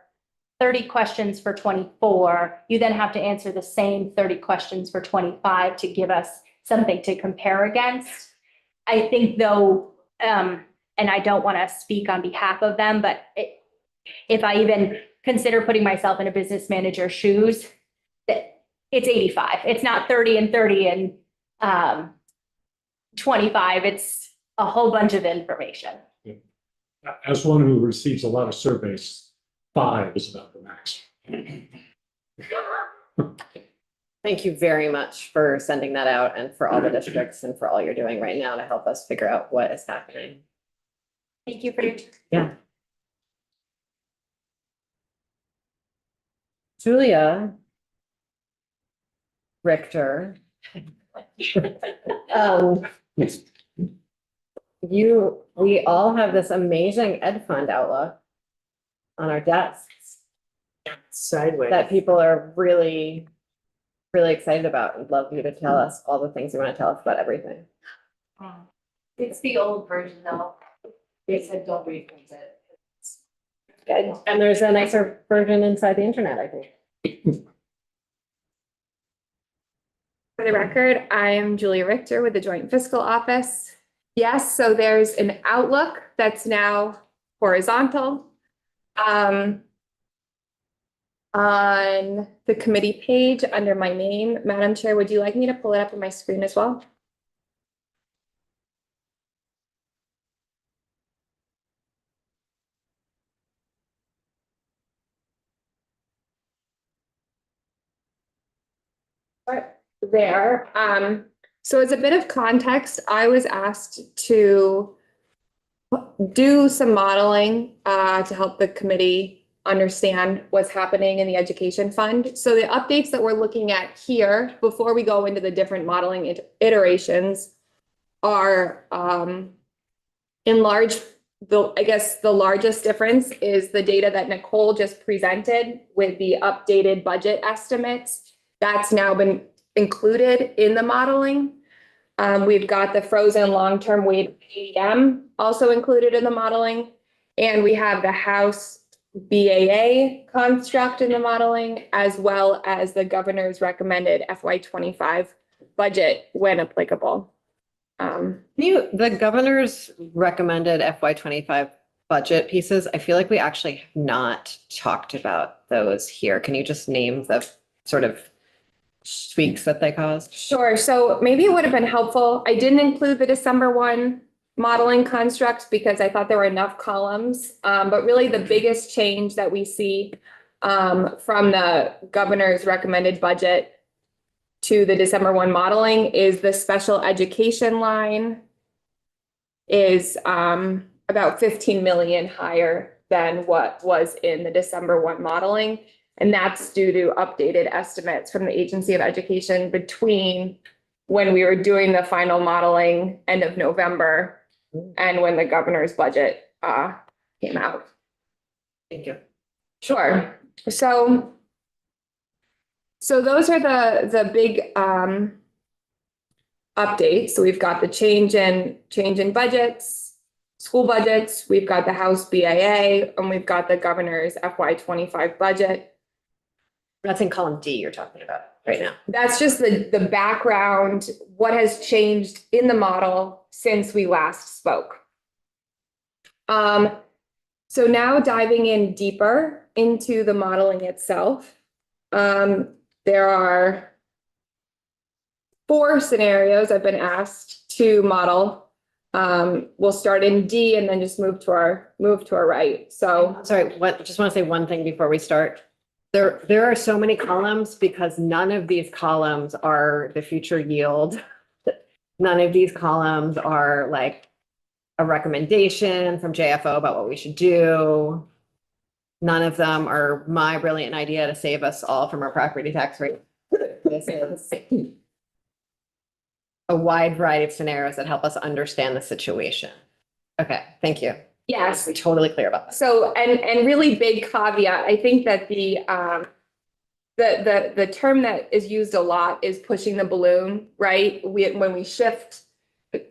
30 questions for 24, you then have to answer the same 30 questions for 25 to give us something to compare against. I think though, and I don't want to speak on behalf of them, but if I even consider putting myself in a business manager's shoes, it's 85. It's not 30 and 30 and 25. It's a whole bunch of information. As one who receives a lot of surveys, 5 is about the max. Thank you very much for sending that out and for all the districts and for all you're doing right now to help us figure out what is happening. Thank you for your. Yeah. Julia Richter. We all have this amazing Ed Fund outlook on our desks Sideways. that people are really, really excited about. I'd love you to tell us all the things you want to tell us about everything. It's the old version though. They said don't reprint it. And there's a nicer version inside the internet, I think. For the record, I am Julia Richter with the Joint Fiscal Office. Yes, so there's an outlook that's now horizontal. On the committee page under my name, Madam Chair, would you like me to pull it up on my screen as well? There. So as a bit of context, I was asked to do some modeling to help the committee understand what's happening in the education fund. So the updates that we're looking at here, before we go into the different modeling iterations, are in large, I guess the largest difference is the data that Nicole just presented with the updated budget estimates. That's now been included in the modeling. We've got the frozen long-term weight ADM also included in the modeling. And we have the House BAA construct in the modeling, as well as the governor's recommended FY25 budget when applicable. The governor's recommended FY25 budget pieces, I feel like we actually have not talked about those here. Can you just name the sort of tweaks that they caused? Sure. So maybe it would have been helpful. I didn't include the December 1 modeling constructs because I thought there were enough columns. But really the biggest change that we see from the governor's recommended budget to the December 1 modeling is the special education line is about 15 million higher than what was in the December 1 modeling. And that's due to updated estimates from the Agency of Education between when we were doing the final modeling end of November and when the governor's budget came out. Thank you. Sure. So those are the big updates. So we've got the change in budgets, school budgets, we've got the House BIA, and we've got the governor's FY25 budget. That's in column D you're talking about right now. That's just the background, what has changed in the model since we last spoke. So now diving in deeper into the modeling itself, there are 4 scenarios I've been asked to model. We'll start in D and then just move to our right. So Sorry, just want to say one thing before we start. There are so many columns because none of these columns are the future yield. None of these columns are like a recommendation from JFO about what we should do. None of them are my brilliant idea to save us all from our property tax rate. This is a wide variety of scenarios that help us understand the situation. Okay, thank you. yes, We're totally clear about that. so and really big caveat, I think that the term that is used a lot is pushing the balloon, right? When we shift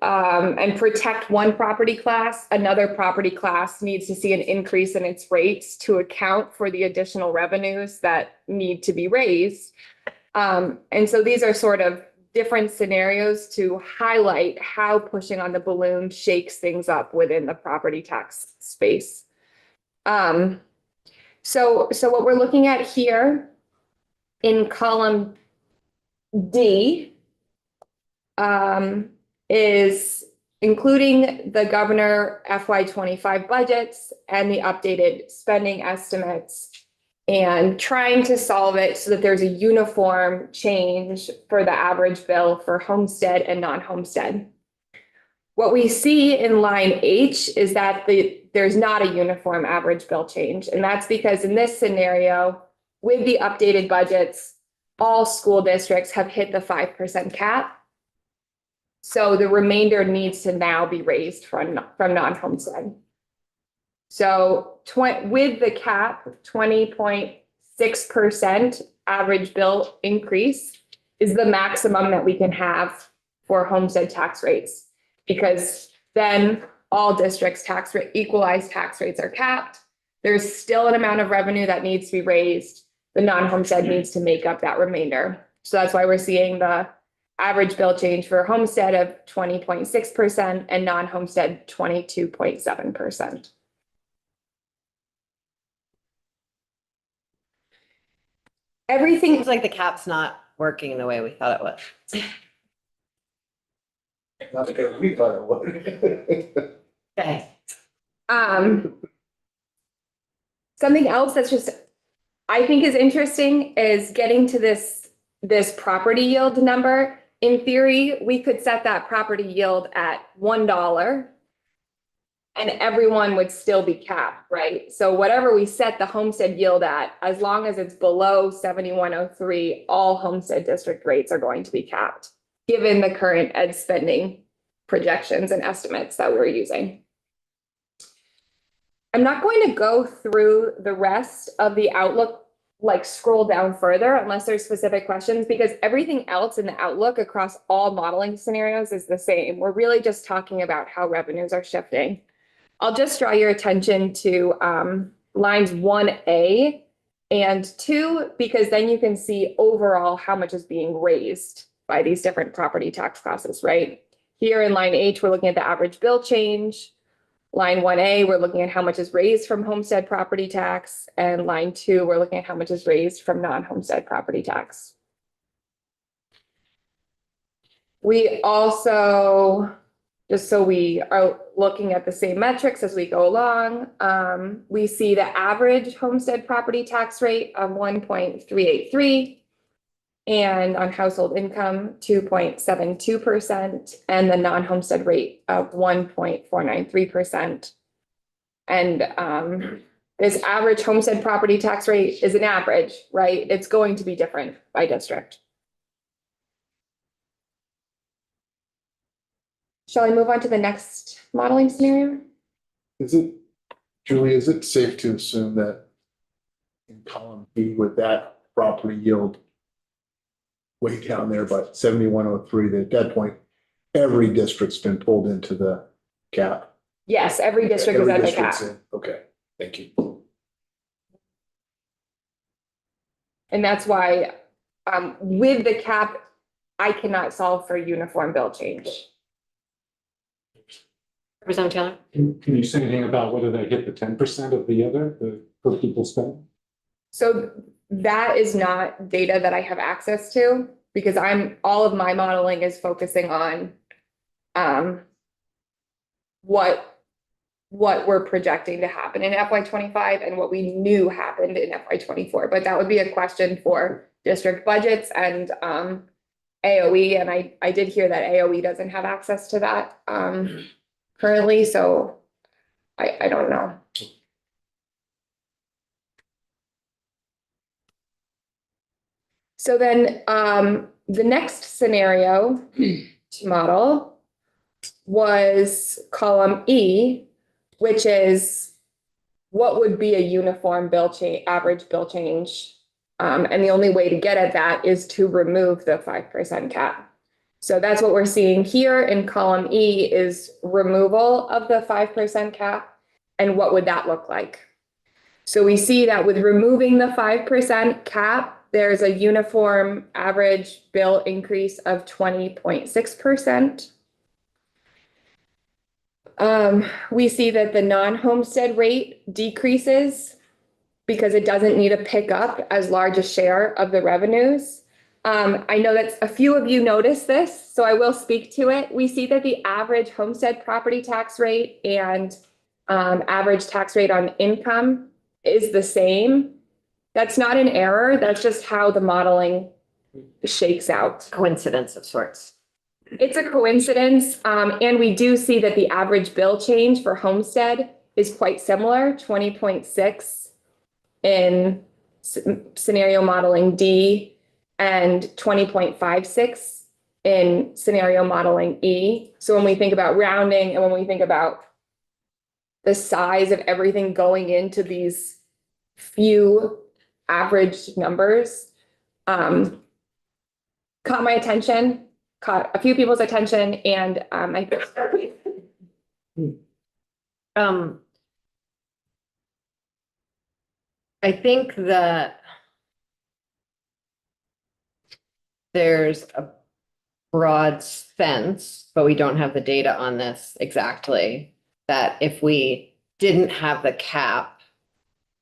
and protect one property class, another property class needs to see an increase in its rates to account for the additional revenues that need to be raised. And so these are sort of different scenarios to highlight how pushing on the balloon shakes things up within the property tax space. So what we're looking at here in column D is including the governor FY25 budgets and the updated spending estimates and trying to solve it so that there's a uniform change for the average bill for homestead and non-homestead. What we see in line H is that there's not a uniform average bill change. And that's because in this scenario, with the updated budgets, all school districts have hit the 5% cap. So the remainder needs to now be raised from non-homestead. So with the cap, 20.6% average bill increase is the maximum that we can have for homestead tax rates. Because then all districts' equalized tax rates are capped. There's still an amount of revenue that needs to be raised. The non-homestead needs to make up that remainder. So that's why we're seeing the average bill change for homestead of 20.6% and non-homestead 22.7%. Everything Seems like the cap's not working the way we thought it was. Not because we thought it was. Okay. Something else that's just, I think is interesting is getting to this property yield number. In theory, we could set that property yield at $1 and everyone would still be capped, right? So whatever we set the homestead yield at, as long as it's below 7103, all homestead district rates are going to be capped, given the current ed spending projections and estimates that we're using. I'm not going to go through the rest of the outlook, like scroll down further unless there's specific questions, because everything else in the outlook across all modeling scenarios is the same. We're really just talking about how revenues are shifting. I'll just draw your attention to lines 1A and 2, because then you can see overall how much is being raised by these different property tax classes, right? Here in line H, we're looking at the average bill change. Line 1A, we're looking at how much is raised from homestead property tax. And line 2, we're looking at how much is raised from non-homestead property tax. We also, just so we are looking at the same metrics as we go along. We see the average homestead property tax rate of 1.383. And on household income, 2.72%, and the non-homestead rate of 1.493%. And this average homestead property tax rate is an average, right? It's going to be different by district. Shall I move on to the next modeling scenario? Is it, Julie, is it safe to assume that in column B with that property yield way down there by 7103, that at that point, every district's been pulled into the cap? Yes, every district is Every at the district's cap. in. Okay, thank you. And that's why, with the cap, I cannot solve for uniform bill change. Representative Taylor? Can you say anything about whether they hit the 10% of the other, the per pupil spend? So that is not data that I have access to because all of my modeling is focusing on what we're projecting to happen in FY 25 and what we knew happened in FY 24. But that would be a question for district budgets and AOE. And I did hear that AOE doesn't have access to that currently, so I don't know. So then the next scenario to model was column E, which is what would be a uniform bill change, average bill change. And the only way to get at that is to remove the 5% cap. So that's what we're seeing here in column E is removal of the 5% cap. And what would that look like? So we see that with removing the 5% cap, there's a uniform average bill increase of 20.6%. We see that the non-homestead rate decreases because it doesn't need to pick up as large a share of the revenues. I know that a few of you noticed this, so I will speak to it. We see that the average homestead property tax rate and average tax rate on income is the same. That's not an error. That's just how the modeling shakes out. Coincidence of sorts. It's a coincidence. And we do see that the average bill change for homestead is quite similar, 20.6 in scenario modeling D and 20.56 in scenario modeling E. So when we think about rounding and when we think about the size of everything going into these few average numbers, caught my attention, caught a few people's attention, and I think that there's a broad sense, but we don't have the data on this exactly, that if we didn't have the cap,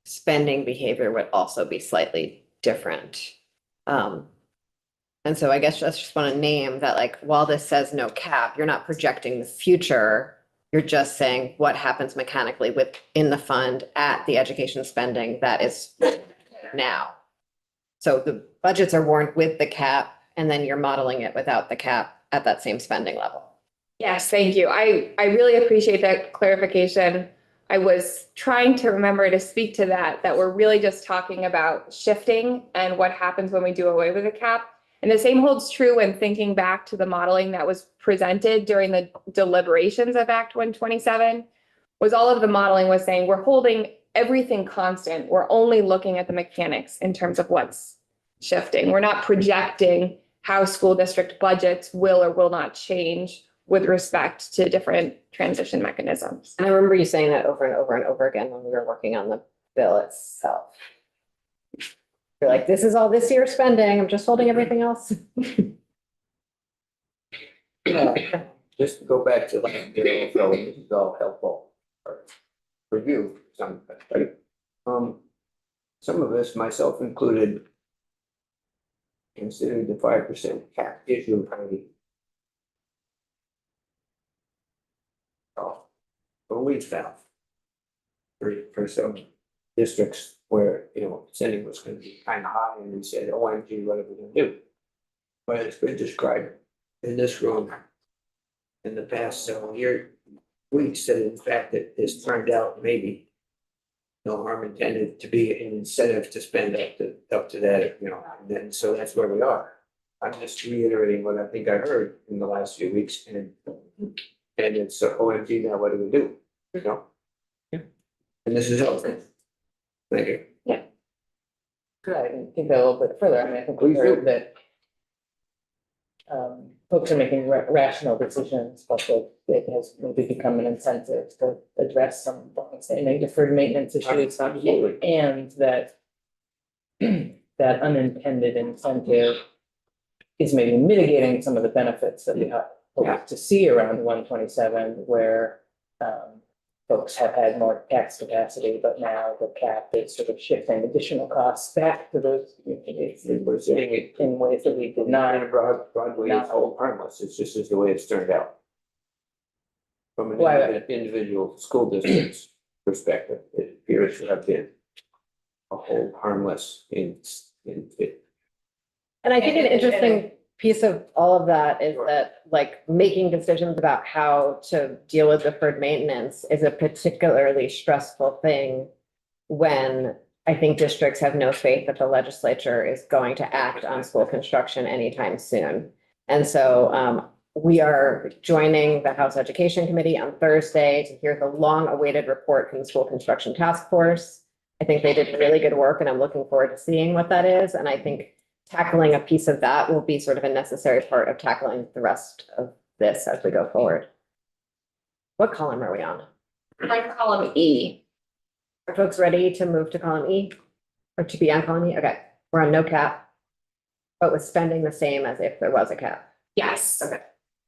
spending behavior would also be slightly different. And so I guess I just want to name that, like, while this says no cap, you're not projecting the future. You're just saying what happens mechanically within the fund at the education spending that is now. So the budgets are warned with the cap, and then you're modeling it without the cap at that same spending level. yes, thank you. I really appreciate that clarification. I was trying to remember to speak to that we're really just talking about shifting and what happens when we do away with the cap. And the same holds true when thinking back to the modeling that was presented during the deliberations of Act 127, was all of the modeling was saying we're holding everything constant. We're only looking at the mechanics in terms of what's shifting. We're not projecting how school district budgets will or will not change with respect to different transition mechanisms. And I remember you saying that over and over and over again when we were working on the bill itself. You're like, this is all this year's spending. I'm just holding everything else. Just to go back to last year, so this is all helpful for you, some, right? Some of us, myself included, considered the 5% cap issue we've found. For some districts where, spending was gonna be kind of high and we said, OMG, what are we gonna do? But it's been described in this room in the past several weeks, that in fact it has turned out maybe no harm intended to be an incentive to spend up to that, and then, so that's where we are. I'm just reiterating what I think I heard in the last few weeks, and it's OMG, now what do we do? And this is helpful. Thank you. Could I think that a little bit further? I mean, I think we Please heard do. that folks are making rational decisions, but that it has maybe become an incentive to address some things, and deferred maintenance issues. Absolutely. And that that unintended incentive is maybe mitigating some of the benefits that we hope to see around 127, where folks have had more tax capacity, but now the cap is sort of shifting additional costs back to those communities. We're seeing it In ways that we did not in not. a broad way, it's all harmless, it's just the way it's turned out. From an Why- individual school district's perspective, it appears to have been a whole harmless in. And I think an interesting piece of all of that is that, like, making decisions about how to deal with deferred maintenance is a particularly stressful thing when I think districts have no faith that the legislature is going to act on school construction anytime soon. And so we are joining the House Education Committee on Thursday to hear the long-awaited report from the School Construction Task Force. I think they did really good work, and I'm looking forward to seeing what that is. And I think tackling a piece of that will be sort of a necessary part of tackling the rest of this as we go forward. What column are we on? On column E. Are folks ready to move to column E? Or to be on column E? Okay, we're on no cap, but with spending the same as if there was a cap. Yes. Okay.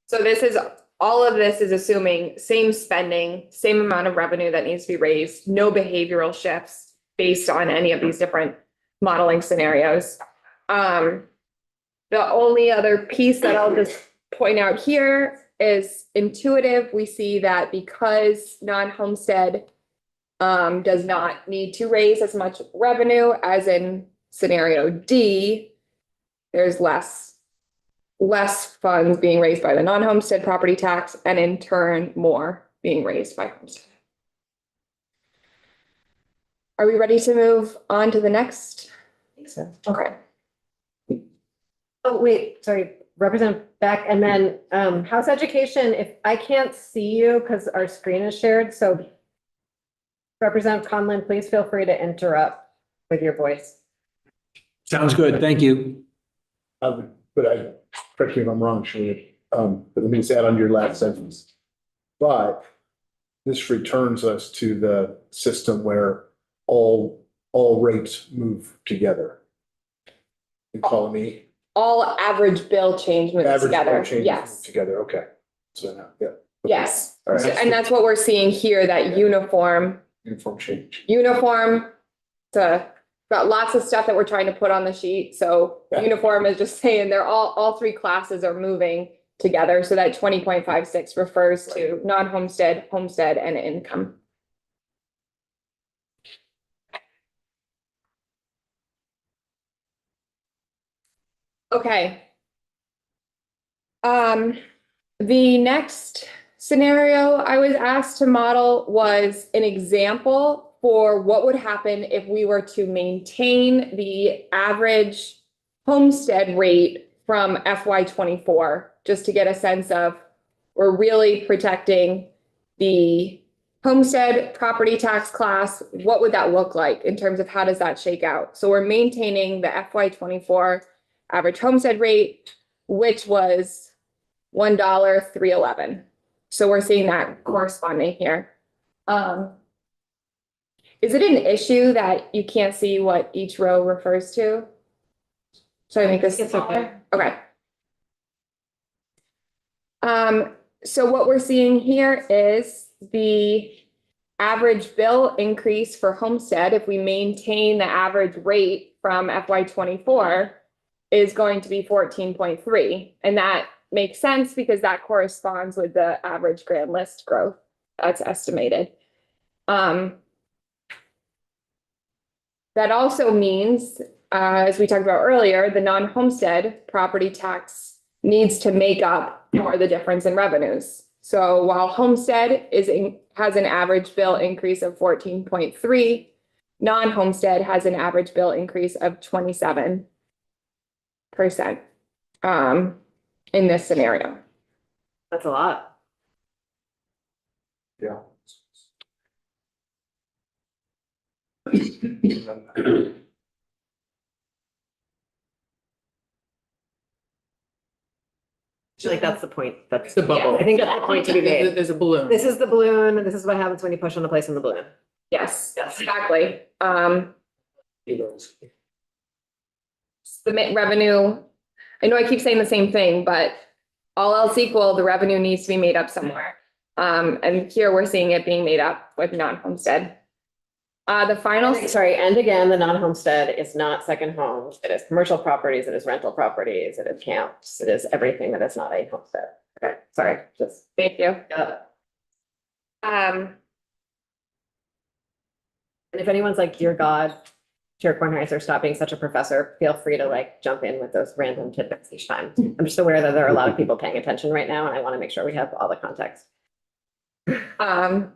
So all of this is assuming same spending, same amount of revenue that needs to be raised, no behavioral shifts based on any of these different modeling scenarios. The only other piece that I'll just point out here is intuitive. We see that because non-homestead does not need to raise as much revenue as in scenario D, there's less funds being raised by the non-homestead property tax, and in turn, more being raised by homestead. Are we ready to move on to the next? I think so. Okay. Oh, wait, sorry, Representative Beck, and then House Education, if I can't see you because our screen is shared, so Representative Conlon, please feel free to interrupt with your voice. Sounds good. Thank you. Correct me if I'm wrong, Shirley, but let me just add on your last sentence. But this returns us to the system where all rates move together. In column E. All average bill change moves Average together. bill changes Yes. move together, okay. So now, yeah. Yes. All right. And that's what we're seeing here, that uniform, Uniform change. got lots of stuff that we're trying to put on the sheet. So Yeah. uniform is just saying they're all three classes are moving together. So that 20.56 refers to non-homestead, homestead, and income. Okay. The next scenario I was asked to model was an example for what would happen if we were to maintain the average homestead rate from FY '24, just to get a sense of, we're really protecting the homestead property tax class. What would that look like in terms of how does that shake out? So we're maintaining the FY '24 average homestead rate, which was $1.311. So we're seeing that corresponding here. Is it an issue that you can't see what each row refers to? Should I make this smaller? Okay. So what we're seeing here is the average bill increase for homestead, if we maintain the average rate from FY '24, is going to be 14.3. And that makes sense because that corresponds with the average grand list growth. That's estimated. That also means, as we talked about earlier, the non-homestead property tax needs to make up for the difference in revenues. So while homestead has an average bill increase of 14.3, non-homestead has an average bill increase of 27%, in this scenario. That's a lot. Yeah. I feel like that's the point. That's The bubble. I think that's the point to be made. There's a balloon. This is the balloon. This is what happens when you push on the place in the balloon. Yes, exactly. The revenue, I know I keep saying the same thing, but all else equal, the revenue needs to be made up somewhere. And here we're seeing it being made up with non-homestead. The final, Sorry, and again, the non-homestead is not second homes. It is commercial properties, it is rental properties, it is camps, it is everything that is not a homestead. Okay, sorry, just. thank you. And Um, if anyone's like, dear God, Chair Kornheiser, stop being such a professor, feel free to like jump in with those random tidbits each time. I'm just aware that there are a lot of people paying attention right now, and I want to make sure we have all the context. I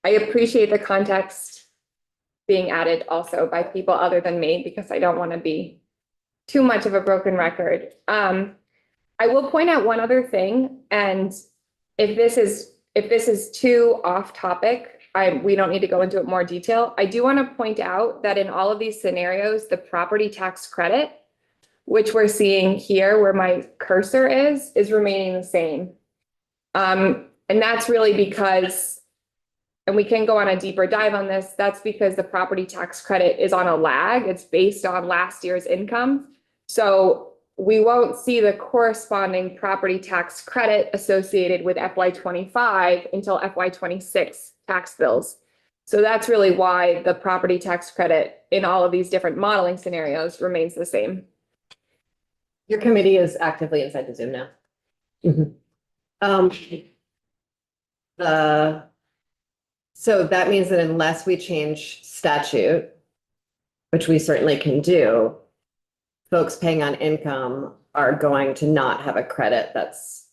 appreciate the context being added also by people other than me, because I don't want to be too much of a broken record. I will point out one other thing, and if this is too off topic, we don't need to go into it more detail. I do want to point out that in all of these scenarios, the property tax credit, which we're seeing here where my cursor is remaining the same. And that's really because, and we can go on a deeper dive on this, that's because the property tax credit is on a lag. It's based on last year's income. So we won't see the corresponding property tax credit associated with FY25 until FY26 tax bills. So that's really why the property tax credit in all of these different modeling scenarios remains the same. Your committee is actively inside the Zoom now. So that means that unless we change statute, which we certainly can do, folks paying on income are going to not have a credit that's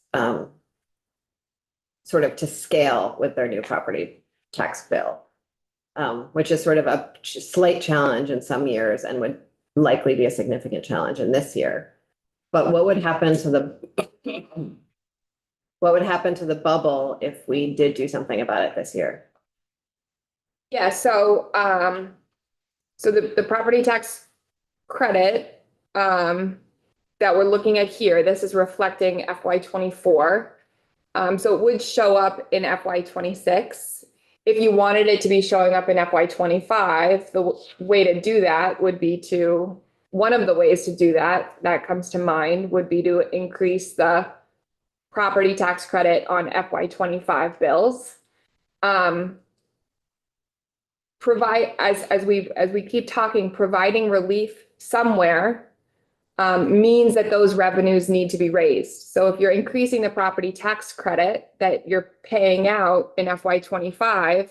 sort of to scale with their new property tax bill, which is sort of a slight challenge in some years and would likely be a significant challenge in this year. But what would happen to the bubble if we did do something about it this year? Yeah, so the property tax credit that we're looking at here, this is reflecting FY24. So it would show up in FY26. If you wanted it to be showing up in FY25, the way to do that would be one of the ways to do that comes to mind would be to increase the property tax credit on FY25 bills. Provide, as we keep talking, providing relief somewhere means that those revenues need to be raised. So if you're increasing the property tax credit that you're paying out in FY25,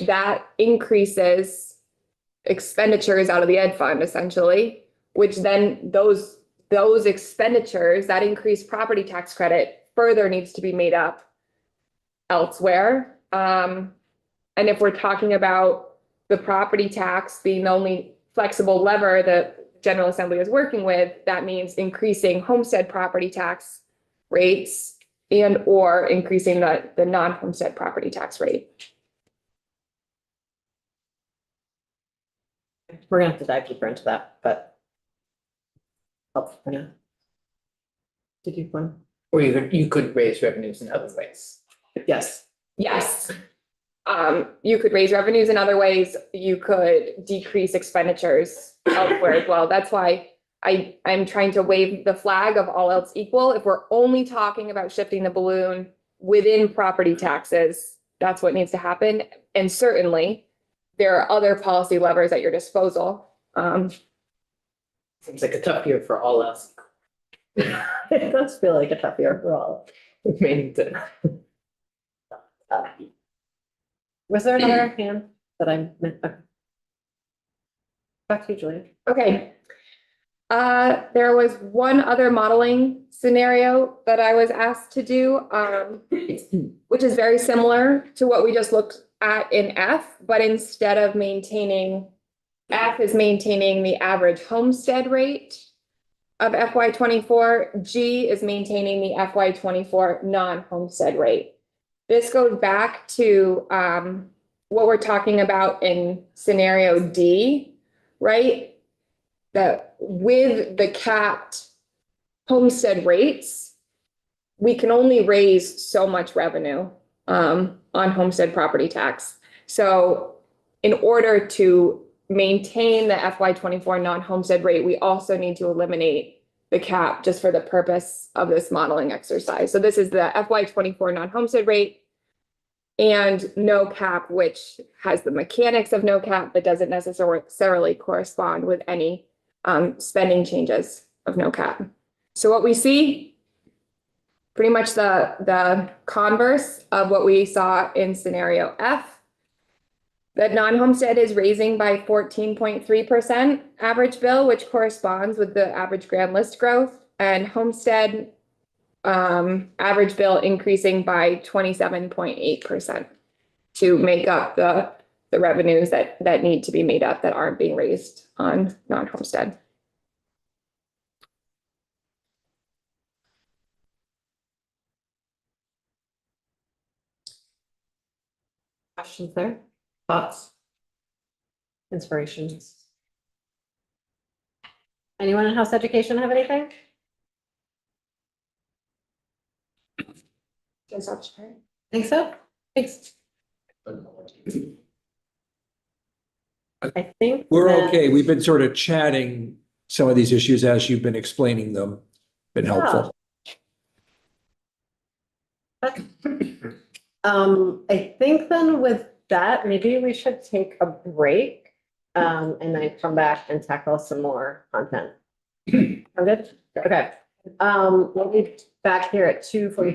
that increases expenditures out of the ed fund essentially, which then those expenditures, that increased property tax credit further needs to be made up elsewhere. And if we're talking about the property tax being the only flexible lever the General Assembly is working with, that means increasing homestead property tax rates and or increasing the non-homestead property tax rate. We're gonna have to dive deeper into that, but helpful for now. Did you want? Or you could raise revenues in other ways. Yes. Yes. You could raise revenues in other ways. You could decrease expenditures elsewhere as well. That's why I'm trying to wave the flag of all else equal. If we're only talking about shifting the balloon within property taxes, that's what needs to happen. And certainly there are other policy levers at your disposal. Seems like a tough year for all else. It does feel like a tough year for all. Meaning to. Was there another hand that I meant? Okay. Back to you, Julia. Okay. There was one other modeling scenario that I was asked to do, which is very similar to what we just looked at in F, but instead of maintaining, F is maintaining the average homestead rate of FY '24, G is maintaining the FY '24 non-homestead rate. This goes back to what we're talking about in scenario D, right? That with the capped homestead rates, we can only raise so much revenue on homestead property tax. So in order to maintain the FY '24 non-homestead rate, we also need to eliminate the cap just for the purpose of this modeling exercise. So this is the FY '24 non-homestead rate and no cap, which has the mechanics of no cap, but doesn't necessarily correspond with any spending changes of no cap. So what we see, pretty much the converse of what we saw in scenario F. That non-homestead is raising by 14.3% average bill, which corresponds with the average grand list growth, and homestead average bill increasing by 27.8% to make up the revenues that need to be made up that aren't being raised on non-homestead. Questions there? Thoughts? Inspirations? Anyone in House Education have anything? Think so? Thanks. I think We're that- okay. We've been sort of chatting some of these issues as you've been explaining them. Been helpful. I think then with that, maybe we should take a break, and then come back and tackle some more content. I'm good? Okay. We'll be back here at 2:45.